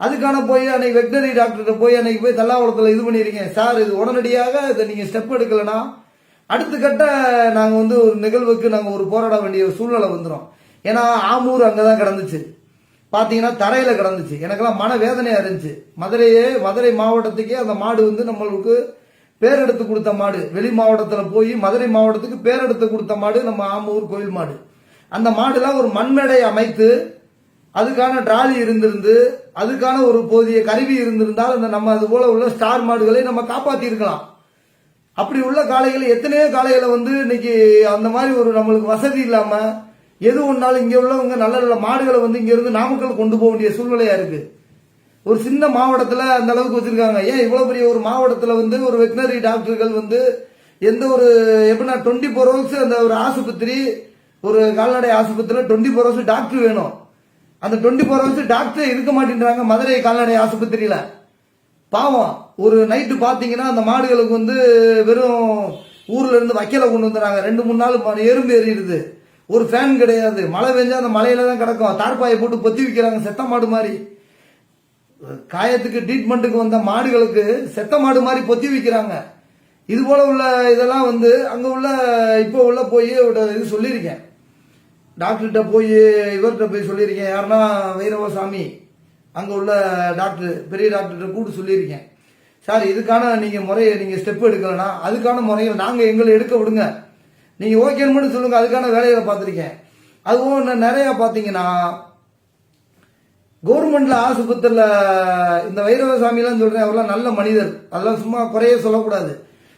அதுக்கான போய் அன்னைக்கு வெட்டனரி டாக்டர்கிட்ட போய் அன்னைக்கு போய் தல்லாவளத்தில் இது பண்ணிருக்கேன் சார். இது உடனடியாக இதை நீங்க ஸ்டெப் எடுக்கலன்னா அடுத்த கட்ட நாங்க வந்து ஒரு நிகழ்வுக்கு நாங்க ஒரு போராட வேண்டிய சூழ்நிலை வந்துடும். ஏன்னா ஆமூர் அங்கதான் கிடந்துச்சு, பாத்தீங்கன்னா தரையில கிடந்துச்சு. எனக்கெல்லாம் மன வேதனையா இருந்துச்சு. மதுரை மாவட்டத்துக்கே அந்த மாடு வந்து நம்மளுக்கு பேரெடுத்து கொடுத்த மாடு. வெளி மாவட்டத்துல போய் மதுரை மாவட்டத்துக்கு பேரெடுத்து கொடுத்த மாடு நம்ம ஆமூர் கோயில் மாடு. அந்த மாடுலாம் ஒரு மண்மேடை அமைத்து அதுக்கான டிராலி இருந்திருந்து அதுக்கான ஒரு போதிய கருவி இருந்திருந்தால் அந்த நம்ம அது போல உள்ள ஸ்டார் மாடுகளை நம்ம காப்பாத்தி இருக்கலாம். அப்படி உள்ள காளைகள் எத்தனையோ காளைகளை வந்து இன்னைக்கு அந்த மாதிரி ஒரு நம்மளுக்கு வசதி இல்லாம எது ஒன்னாலும் இங்க உள்ளவங்க நல்ல நல்ல மாடுகளை வந்து இங்க இருந்து நாமக்கல் கொண்டு போக வேண்டிய சூழ்நிலையா இருக்கு. ஒரு சின்ன மாவட்டத்துல அந்த அளவுக்கு வச்சிருக்காங்க. ஏன் இவ்வளவு பெரிய ஒரு மாவட்டத்துல வந்து ஒரு வெட்டினரி டாக்டர்கள் வந்து எந்த ஒரு எப்படின்னா 24 ஹவர்ஸ் அந்த ஒரு ஆஸ்பத்திரி, ஒரு கால்நடை ஆஸ்பத்திரியில 24 ஹவர்ஸ் டாக்டர் வேணும். அந்த 24 ஹவர்ஸ் டாக்டர் இருக்க மாட்டேன்றாங்க மதுரை கால்நடை ஆஸ்பத்திரியில. பாவம், ஒரு நைட்டு பாத்தீங்கன்னா அந்த மாடுகளுக்கு வந்து வெறும் ஊர்ல இருந்து வைக்கல கொண்டு வந்துறாங்க. 2-3 நாள் எறும்பு ஏறிடுது. ஒரு ஃபேன் கிடையாது. மழை பெஞ்சா அந்த மலையில தான் கிடக்கும். தார்பாயை போட்டு பொத்தி வைக்கிறாங்க செத்த மாடு மாதிரி. காயத்துக்கு ட்ரீட்மெண்ட்டுக்கு வந்த மாடுகளுக்கு செத்த மாடு மாதிரி பொத்தி வைக்கிறாங்க. இது போல உள்ள இதெல்லாம் வந்து அங்க உள்ள இப்போ உள்ள போய் இது சொல்லியிருக்கேன் டாக்டர்கிட்ட போய் இவர்கிட்ட போய் சொல்லியிருக்கேன். யாருன்னா வைரவசாமி அங்க உள்ள டாக்டர் பெரிய டாக்டர்கிட்ட கூட்டு சொல்லியிருக்கேன். சார் இதுக்கான நீங்க முறையை நீங்க ஸ்டெப் எடுக்கலன்னா அதுக்கான முறையை நாங்க எங்களை எடுக்க விடுங்க, நீங்க ஓகேன்னு மட்டும் சொல்லுங்க. அதுக்கான வேலைகளை பார்த்திருக்கேன். அதுவும் நிறைய பாத்தீங்கன்னா கவர்மெண்ட்ல ஆஸ்பத்திரியில இந்த வைரவசாமி எல்லாம் சொல்றேன், அவர்லாம் நல்ல மனிதர், அதெல்லாம் சும்மா குறைய சொல்லக்கூடாது.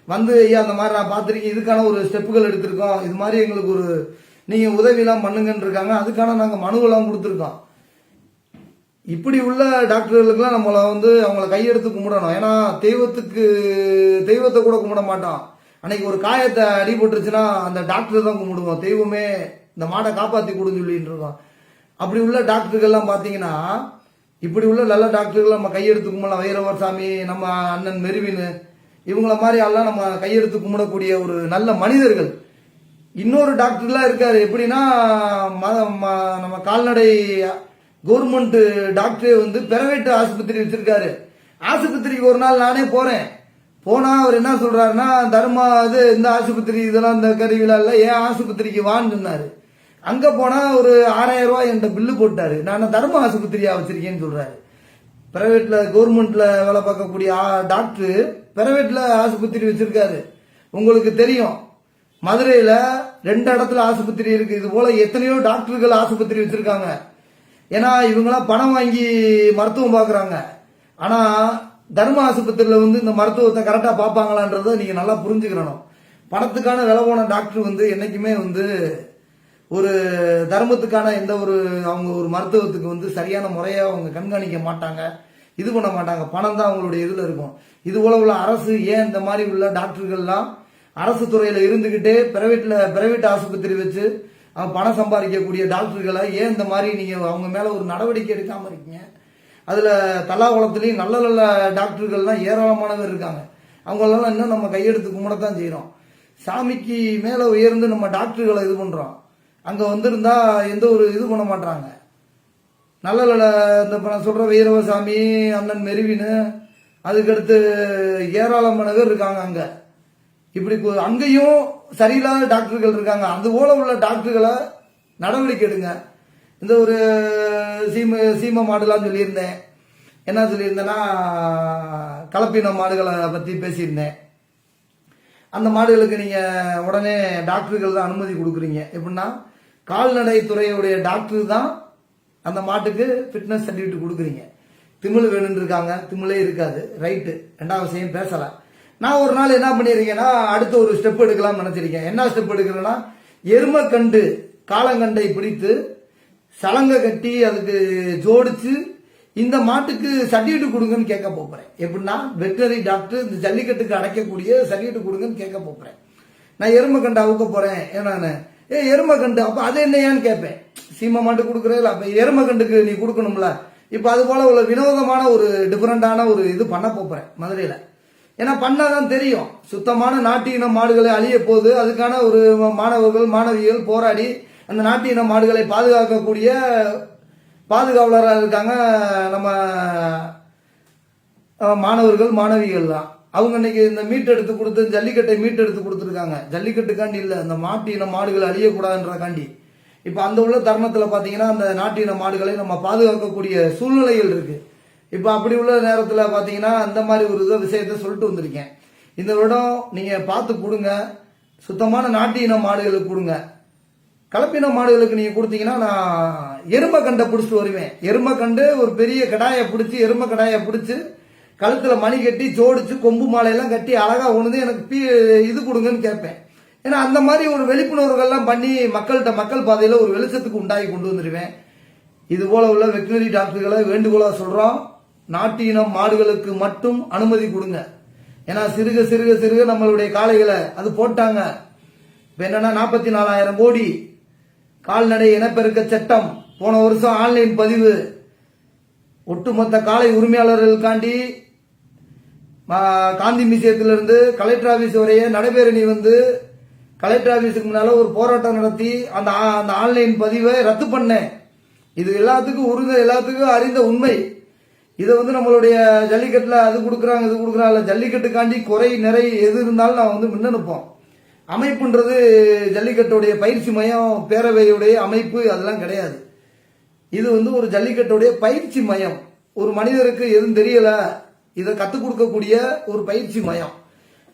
வந்து ஐயா அந்த மாதிரி நான் பார்த்திருக்கேன், இதுக்கான ஒரு ஸ்டெப்புகள் எடுத்திருக்கோம், இது மாதிரி எங்களுக்கு ஒரு நீங்க உதவி எல்லாம் பண்ணுங்கன்னு இருக்காங்க. அதுக்கான நாங்க மனுவெல்லாம் கொடுத்துருக்கோம். இப்படி உள்ள டாக்டர்களுக்கெல்லாம் நம்மள வந்து அவங்கள கையெடுத்து கும்பிடணும். ஏன்னா தெய்வத்தை கூட கும்பிட மாட்டோம். அன்னைக்கு ஒரு காயத்தை அடிபட்டுருச்சுன்னா அந்த டாக்டர் தான் கும்பிடுவோம். தெய்வமே இந்த மாடை காப்பாத்தி கொடுன்னு சொல்லிட்டு இருக்கோம். அப்படி உள்ள டாக்டர்கள்லாம் பாத்தீங்கன்னா இப்படி உள்ள நல்ல டாக்டர்கள் நம்ம கையெடுத்து கும்பிடலாம். வைரவர் சாமி, நம்ம அண்ணன் மெருவின், இவங்கள மாதிரி எல்லாம் நம்ம கையெடுத்து கும்பிடக்கூடிய ஒரு நல்ல மனிதர்கள். இன்னொரு டாக்டர்லாம் இருக்காரு. எப்படின்னா நம்ம கால்நடை கவர்மெண்ட் டாக்டரே வந்து பிரைவேட் ஆஸ்பத்திரி வச்சிருக்காரு. ஆஸ்பத்திரிக்கு ஒரு நாள் நானே போறேன். போனா அவர் என்ன சொல்றாருன்னா, தர்மா இது இந்த ஆஸ்பத்திரி இதெல்லாம் இந்த கருவிலாம் இல்ல, ஏன் ஆஸ்பத்திரிக்கு வான்னு சொன்னாரு. அங்க போனா ஒரு 6000 ரூபாய் என்கிட்ட பில்லு போட்டாரு. நான் தர்ம ஆஸ்பத்திரியா வச்சிருக்கேன்னு சொல்றாரு. பிரைவேட்ல கவர்மெண்ட்ல வேலை பார்க்கக்கூடிய டாக்டர் பிரைவேட்ல ஆஸ்பத்திரி வச்சிருக்காரு. உங்களுக்கு தெரியும் மதுரையில 2 இடத்துல ஆஸ்பத்திரி இருக்கு. இது போல எத்தனையோ டாக்டர்கள் ஆஸ்பத்திரி வச்சிருக்காங்க. ஏன்னா இவங்கெல்லாம் பணம் வாங்கி மருத்துவம் பாக்குறாங்க. ஆனா தர்ம ஆஸ்பத்திரியில வந்து இந்த மருத்துவத்தை கரெக்டா பாப்பாங்களான்றத நீங்க நல்லா புரிஞ்சுக்கணும். பணத்துக்கான விலை போன டாக்டர் வந்து என்னைக்குமே வந்து ஒரு தர்மத்துக்கான எந்த ஒரு அவங்க ஒரு மருத்துவத்துக்கு வந்து சரியான முறையா அவங்க கண்காணிக்க மாட்டாங்க, இது பண்ண மாட்டாங்க. பணம் தான் அவங்களுடைய இதுல இருக்கும். இது போல உள்ள அரசு ஏன் இந்த மாதிரி உள்ள டாக்டர்கள்லாம் அரசு துறையில இருந்துகிட்டே பிரைவேட் ஆஸ்பத்திரி வச்சு பணம் சம்பாதிக்கக்கூடிய டாக்டர்களை ஏன் இந்த மாதிரி நீங்க அவங்க மேல ஒரு நடவடிக்கை எடுக்காம இருக்கீங்க? அதுல தல்லாகுளத்திலையும் நல்ல நல்ல டாக்டர்கள்லாம் ஏராளமானவர் இருக்காங்க. அவங்களெல்லாம் இன்னும் நம்ம கையெடுத்து கும்பிடத்தான் செய்யறோம். சாமிக்கு மேல உயர்ந்து நம்ம டாக்டர்களை இது பண்றோம். அங்க வந்திருந்தா எந்த ஒரு இது பண்ண மாட்டாங்க. நல்ல நல்ல இந்த நான் சொல்ற வைரவசாமி, அண்ணன் மெருவின், அதுக்கடுத்து ஏராளமானவர் இருக்காங்க அங்க. இப்படி அங்கேயும் சரியில்லாத டாக்டர்கள் இருக்காங்க. அது போல உள்ள டாக்டர்களை நடவடிக்கை எடுங்க. இந்த ஒரு சீம மாடுலாம் சொல்லியிருந்தேன். என்ன சொல்லியிருந்தேன்னா, கலப்பின மாடுகளை பத்தி பேசியிருந்தேன். அந்த மாடுகளுக்கு நீங்க உடனே டாக்டர்கள் தான் அனுமதி கொடுக்குறீங்க. எப்படின்னா கால்நடை துறையுடைய டாக்டர் தான் அந்த மாட்டுக்கு ஃபிட்னஸ் சர்டிபிகேட் கொடுக்குறீங்க. திமிழ் வேணும்னு இருக்காங்க, திமிழே இருக்காது. ரைட்டு, 2வது விஷயம் பேசல. நான் ஒரு நாள் என்ன பண்ணிருக்கேன்னா, அடுத்த ஒரு ஸ்டெப் எடுக்கலாம்னு நினைச்சிருக்கேன். என்ன ஸ்டெப் எடுக்கிறேன்னா, எருமக்கண்டு காலங்கண்டை பிடித்து சலங்க கட்டி அதுக்கு ஜோடிச்சு இந்த மாட்டுக்கு சர்டிபிகேட் கொடுங்கன்னு கேட்க போறேன். எப்படின்னா வெட்டனரி டாக்டர் இந்த ஜல்லிக்கட்டுக்கு அடைக்கக்கூடிய சர்டிபிகேட் கொடுங்கன்னு கேட்க போறேன். நான் எருமக்கண்டு அவுக்க போறேன். ஏன்னா எருமக்கண்டு அப்ப அது என்னையான்னு கேட்பேன். சீம மாட்டு கொடுக்குறதுல அப்ப எருமக்கண்டுக்கு நீ கொடுக்கணும்ல. இப்ப அது போல உள்ள வினோதமான ஒரு டிஃபரெண்டான ஒரு இது பண்ண போறேன் மதுரையில. ஏன்னா பண்ணாதான் தெரியும். சுத்தமான நாட்டு இன மாடுகளை அழிய போது அதுக்கான ஒரு மாணவர்கள் மாணவிகள் போராடி அந்த நாட்டு இன மாடுகளை பாதுகாக்கக்கூடிய பாதுகாவலராக இருக்காங்க நம்ம மாணவர்கள் மாணவிகள் தான். அவங்க இன்னைக்கு இந்த மீட்டெடுத்து கொடுத்து ஜல்லிக்கட்டை மீட்டெடுத்து கொடுத்துருக்காங்க. ஜல்லிக்கட்டுக்காண்டி இல்லை, அந்த நாட்டு இன மாடுகள் அழியக்கூடாதுன்றக்காண்டி. இப்போ அந்த உள்ள தருணத்தில் பார்த்தீங்கன்னா அந்த நாட்டு இன மாடுகளை நம்ம பாதுகாக்கக்கூடிய சூழ்நிலைகள் இருக்கு. இப்போ அப்படி உள்ள நேரத்தில் பார்த்தீங்கன்னா அந்த மாதிரி ஒரு விஷயத்த சொல்லிட்டு வந்திருக்கேன். இந்த வருடம் நீங்கள் பார்த்து கொடுங்க, சுத்தமான நாட்டு இன மாடுகளுக்கு கொடுங்க. கலப்பின மாடுகளுக்கு நீங்கள் கொடுத்தீங்கன்னா நான் எருமை கண்டை பிடிச்சிட்டு வருவேன். எருமை கண்டு ஒரு பெரிய கடாயை பிடிச்சி எருமை கடாயை பிடிச்சி கழுத்தில் மணி கட்டி ஜோடிச்சு கொம்பு மாலையெல்லாம் கட்டி அழகாக உணர்ந்து எனக்கு இது கொடுங்கன்னு கேட்பேன். ஏன்னா அந்த மாதிரி ஒரு விழிப்புணர்வுகள்லாம் பண்ணி மக்கள் பாதையில் ஒரு வெளிச்சத்துக்கு உண்டாகி கொண்டு வந்துடுவேன். இது போல உள்ள வெட்டினரி டாக்டர்களை வேண்டுகோளா சொல்றோம், நாட்டு இனம் மாடுகளுக்கு மட்டும் அனுமதி கொடுங்க. ஏன்னா சிறுக சிறுக சிறுக நம்மளுடைய காளைகளை அது போட்டாங்க. இப்ப என்னன்னா 44,000 கோடி கால்நடை இனப்பெருக்க சட்டம், போன வருஷம் ஆன்லைன் பதிவு, ஒட்டுமொத்த காளை உரிமையாளர்களுக்காண்டி காந்தி மியூசியத்திலிருந்து கலெக்டர் ஆபீஸ் வரைய நடைபெறணி வந்து கலெக்டர் ஆபீஸுக்கு முன்னால ஒரு போராட்டம் நடத்தி அந்த ஆன்லைன் பதிவை ரத்து பண்ணேன். இது எல்லாத்துக்கும் அறிந்த உண்மை. இதை வந்து நம்மளுடைய ஜல்லிக்கட்டுல அது கொடுக்குறாங்க இது கொடுக்குறாங்க, ஜல்லிக்கட்டுக்காண்டி குறை நிறை எது இருந்தாலும் நான் வந்து முன்னெடுப்போம். அமைப்புன்றது ஜல்லிக்கட்டுடைய பயிற்சி மையம், பேரவையுடைய அமைப்பு அதெல்லாம் கிடையாது. இது வந்து ஒரு ஜல்லிக்கட்டுடைய பயிற்சி மையம். ஒரு மனிதருக்கு எதுவும் தெரியல, இதை கத்துக் கொடுக்கக்கூடிய ஒரு பயிற்சி மையம்.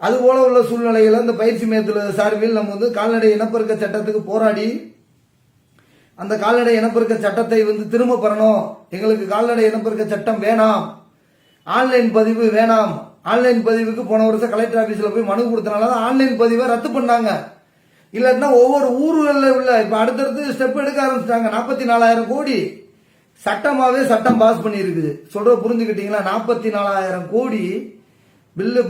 அது போல உள்ள சூழ்நிலைகளை இந்த பயிற்சி மையத்தில் சார்பில் நம்ம வந்து கால்நடை இனப்பெருக்க சட்டத்துக்கு போராடி அந்த கால்நடை இனப்பெருக்க சட்டத்தை வந்து திரும்ப பெறணும். எங்களுக்கு கால்நடை இனப்பெருக்க சட்டம் வேணாம், ஆன்லைன் பதிவு வேணாம். ஆன்லைன் பதிவுக்கு போன வருஷம் கலெக்டர் ஆபீஸ்ல போய் மனு கொடுத்தனால ஆன்லைன் பதிவை ரத்து பண்ணாங்க. இல்லாட்டினா ஒவ்வொரு ஊர்களில் உள்ள இப்ப அடுத்தடுத்து ஸ்டெப் எடுக்க ஆரம்பிச்சிட்டாங்க. 44,000 கோடி சட்டமாவே சட்டம் பாஸ் பண்ணி இருக்குது. சொல்ற புரிஞ்சுக்கிட்டீங்களா? 44,000 கோடி பில்லு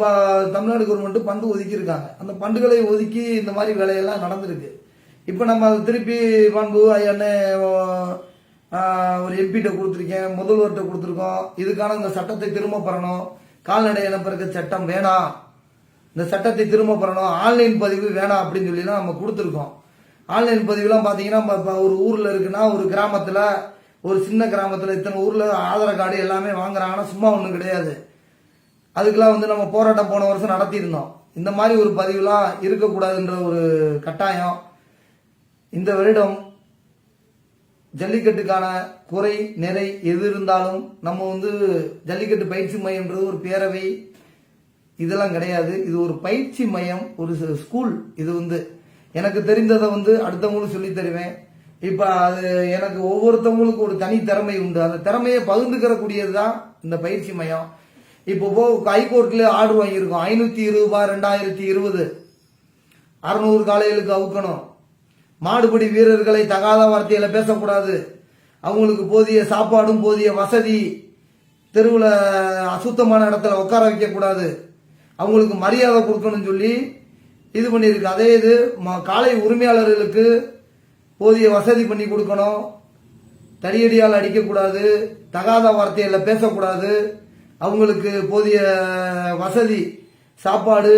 தமிழ்நாடு கவர்மெண்ட் பண்டு ஒதுக்கி இருக்காங்க. அந்த பண்டுகளை ஒதுக்கி இந்த மாதிரி வேலையெல்லாம் நடந்திருக்கு. இப்ப நம்ம அதை திருப்பி பண்பு ஐயன்னு ஒரு எம்பிட்ட கொடுத்துருக்கேன், முதல்வர்கிட்ட கொடுத்துருக்கோம். இதுக்கான இந்த சட்டத்தை திரும்ப பெறணும். கால்நடை இனப்பெருக்க சட்டம் வேணாம், இந்த சட்டத்தை திரும்ப பெறணும். ஆன்லைன் பதிவு வேணாம் அப்படின்னு சொல்லி நம்ம கொடுத்துருக்கோம். ஆன்லைன் பதிவுலாம் பாத்தீங்கன்னா ஒரு ஊர்ல இருக்குன்னா ஒரு கிராமத்துல, ஒரு சின்ன கிராமத்துல இத்தனை ஊர்ல ஆதார் கார்டு எல்லாமே வாங்குறாங்கன்னா சும்மா ஒண்ணும் கிடையாது. அதுக்கெல்லாம் வந்து நம்ம போராட்டம் போன வருஷம் நடத்தியிருந்தோம். இந்த மாதிரி ஒரு பதிவுலாம் இருக்கக்கூடாதுன்ற ஒரு கட்டாயம். இந்த வருடம் ஜல்லிக்கட்டுக்கான குறை நிறை எது இருந்தாலும் நம்ம வந்து ஜல்லிக்கட்டு பயிற்சி மையம்ன்றது ஒரு பேரவை இதெல்லாம் கிடையாது. இது ஒரு பயிற்சி மையம், ஒரு ஸ்கூல். இது வந்து எனக்கு தெரிந்ததை வந்து அடுத்தவங்களுக்கு சொல்லி தருவேன். இப்ப அது எனக்கு ஒவ்வொருத்தவங்களுக்கு ஒரு தனி திறமை உண்டு. அந்த திறமையை பகிர்ந்துக்கிற கூடியதுதான் இந்த பயிற்சி மையம். இப்போ ஹைகோர்ட்ல ஆர்டர் வாங்கியிருக்கோம். 520 2020 600 காளைகளுக்கு அவுக்கணும். மாடுபிடி வீரர்களை தகாத வார்த்தையில பேசக்கூடாது. அவங்களுக்கு போதிய சாப்பாடும் போதிய வசதி, தெருவில் அசுத்தமான இடத்துல உட்கார வைக்க கூடாது, அவங்களுக்கு மரியாதை கொடுக்கணும்னு சொல்லி இது பண்ணியிருக்கு. அதே இது காளை உரிமையாளர்களுக்கு போதிய வசதி பண்ணி கொடுக்கணும். தடியடியால் அடிக்கக்கூடாது, தகாத வார்த்தையில பேசக்கூடாது, அவங்களுக்கு போதிய வசதி, சாப்பாடு,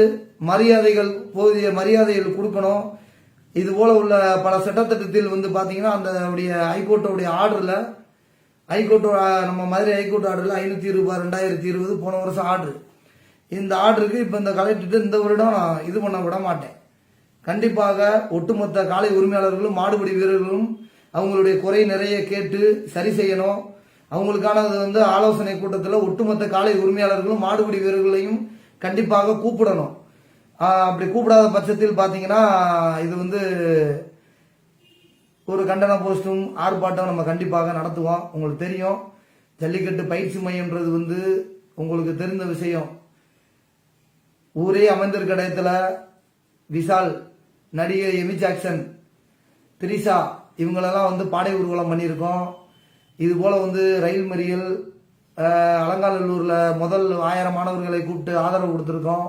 மரியாதைகள், போதிய மரியாதைகள் கொடுக்கணும். இது போல உள்ள பல சட்டத்திட்டத்தில் வந்து பாத்தீங்கன்னா அந்த ஹைகோர்ட்டோடைய ஆர்டர்ல, ஹைகோர்ட் நம்ம மதுரை ஹைகோர்ட் ஆர்டர்ல 520 2020 போன வருஷம் ஆர்டர். இந்த ஆர்டருக்கு இப்ப இந்த கலெக்டர் இந்த வருடம் நான் இது பண்ண விட மாட்டேன். கண்டிப்பாக ஒட்டுமொத்த காளை உரிமையாளர்களும் மாடுபிடி வீரர்களும் அவங்களுடைய குறை நிறைய கேட்டு சரி செய்யணும். அவங்களுக்கான வந்து ஆலோசனை கூட்டத்தில் ஒட்டுமொத்த காளை உரிமையாளர்களும் மாடுபிடி வீரர்களையும் கண்டிப்பாக கூப்பிடணும். அப்படி கூப்பிடாத பட்சத்தில் பாத்தீங்கன்னா இது வந்து ஒரு கண்டன போஸ்டும் ஆர்ப்பாட்டம் நம்ம கண்டிப்பாக நடத்துவோம். உங்களுக்கு தெரியும், ஜல்லிக்கட்டு பயிற்சி மையம்ன்றது வந்து உங்களுக்கு தெரிந்த விஷயம். ஊரே அமைந்திருக்க இடத்துல விஷால், நடிகை எமி ஜாக்சன், திரிஷா இவங்களெல்லாம் வந்து பாடை ஊர்வலம் பண்ணியிருக்கோம். இது போல வந்து ரயில் மறியல், அலங்காநல்லூர்ல முதல் 1000 மாணவர்களை கூப்பிட்டு ஆதரவு கொடுத்துருக்கோம்.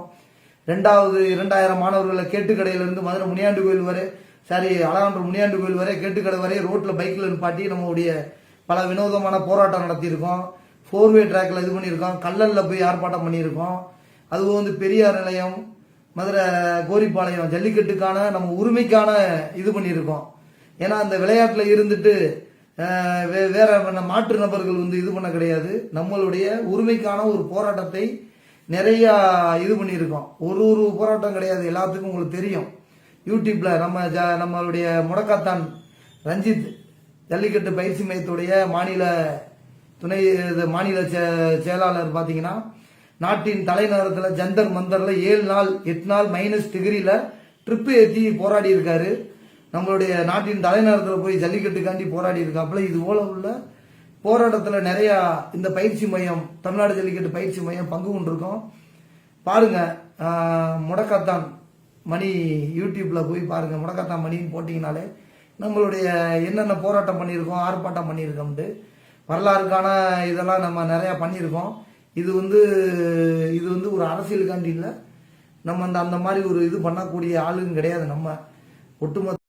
2000 மாணவர்களை கேட்டுக்கடையிலிருந்து மதுரை முனியாண்டி கோயில் வரை, அலகாநல்லூர் முனியாண்டி கோயில் வரை, கேட்டுக்கடை வரை ரோட்ல பைக்ல நிப்பாட்டி நம்மளுடைய பல வினோதமான போராட்டம் நடத்தியிருக்கோம். 4-வே ட்ராக்ல இது பண்ணியிருக்கோம். கல்லல்ல போய் ஆர்ப்பாட்டம் பண்ணியிருக்கோம். அதுவும் வந்து பெரியார் நிலையம், மதுரை கோரிப்பாளையம் ஜல்லிக்கட்டுக்கான நம்ம உரிமைக்கான இது பண்ணியிருக்கோம். ஏன்னா அந்த விளையாட்டில் இருந்துட்டு வேற மாற்று நபர்கள் வந்து இது பண்ண கிடையாது. நம்மளுடைய உரிமைக்கான ஒரு போராட்டத்தை நிறைய இது பண்ணியிருக்கோம். ஒரு போராட்டம் கிடையாது, எல்லாத்துக்கும் உங்களுக்கு தெரியும். யூடியூப்ல நம்மளுடைய முடக்காத்தான் ரஞ்சித் ஜல்லிக்கட்டு பயிற்சி மையத்துடைய மாநில செயலாளர் பார்த்தீங்கன்னா நாட்டின் தலைநகரத்தில் ஜந்தர் மந்தர்ல 7 நாள் 8 நாள் -டிகிரியில ட்ரிப்பு ஏற்றி போராடி இருக்காரு. நம்மளுடைய நாட்டின் தலைநகரத்தில் போய் ஜல்லிக்கட்டுக்காண்டி போராடி இருக்காப்புல. இது போல உள்ள போராட்டத்தில் நிறைய இந்த பயிற்சி மையம், தமிழ்நாடு ஜல்லிக்கட்டு பயிற்சி மையம் பங்கு கொண்டிருக்கோம். பாருங்க, முடக்காத்தான் மணி யூடியூப்ல போய் பாருங்க. முடக்காத்தான் மணின்னு போட்டீங்கனாலே நம்மளுடைய என்னென்ன போராட்டம் பண்ணியிருக்கோம், ஆர்ப்பாட்டம் பண்ணியிருக்கோம்ட்டு வரலாறுக்கான இதெல்லாம் நம்ம நிறைய பண்ணியிருக்கோம். இது வந்து ஒரு அரசியலுக்காண்டி இல்லை. நம்ம அந்த மாதிரி ஒரு இது பண்ணக்கூடிய ஆளுங்க கிடையாது. நம்ம ஒட்டுமொத்த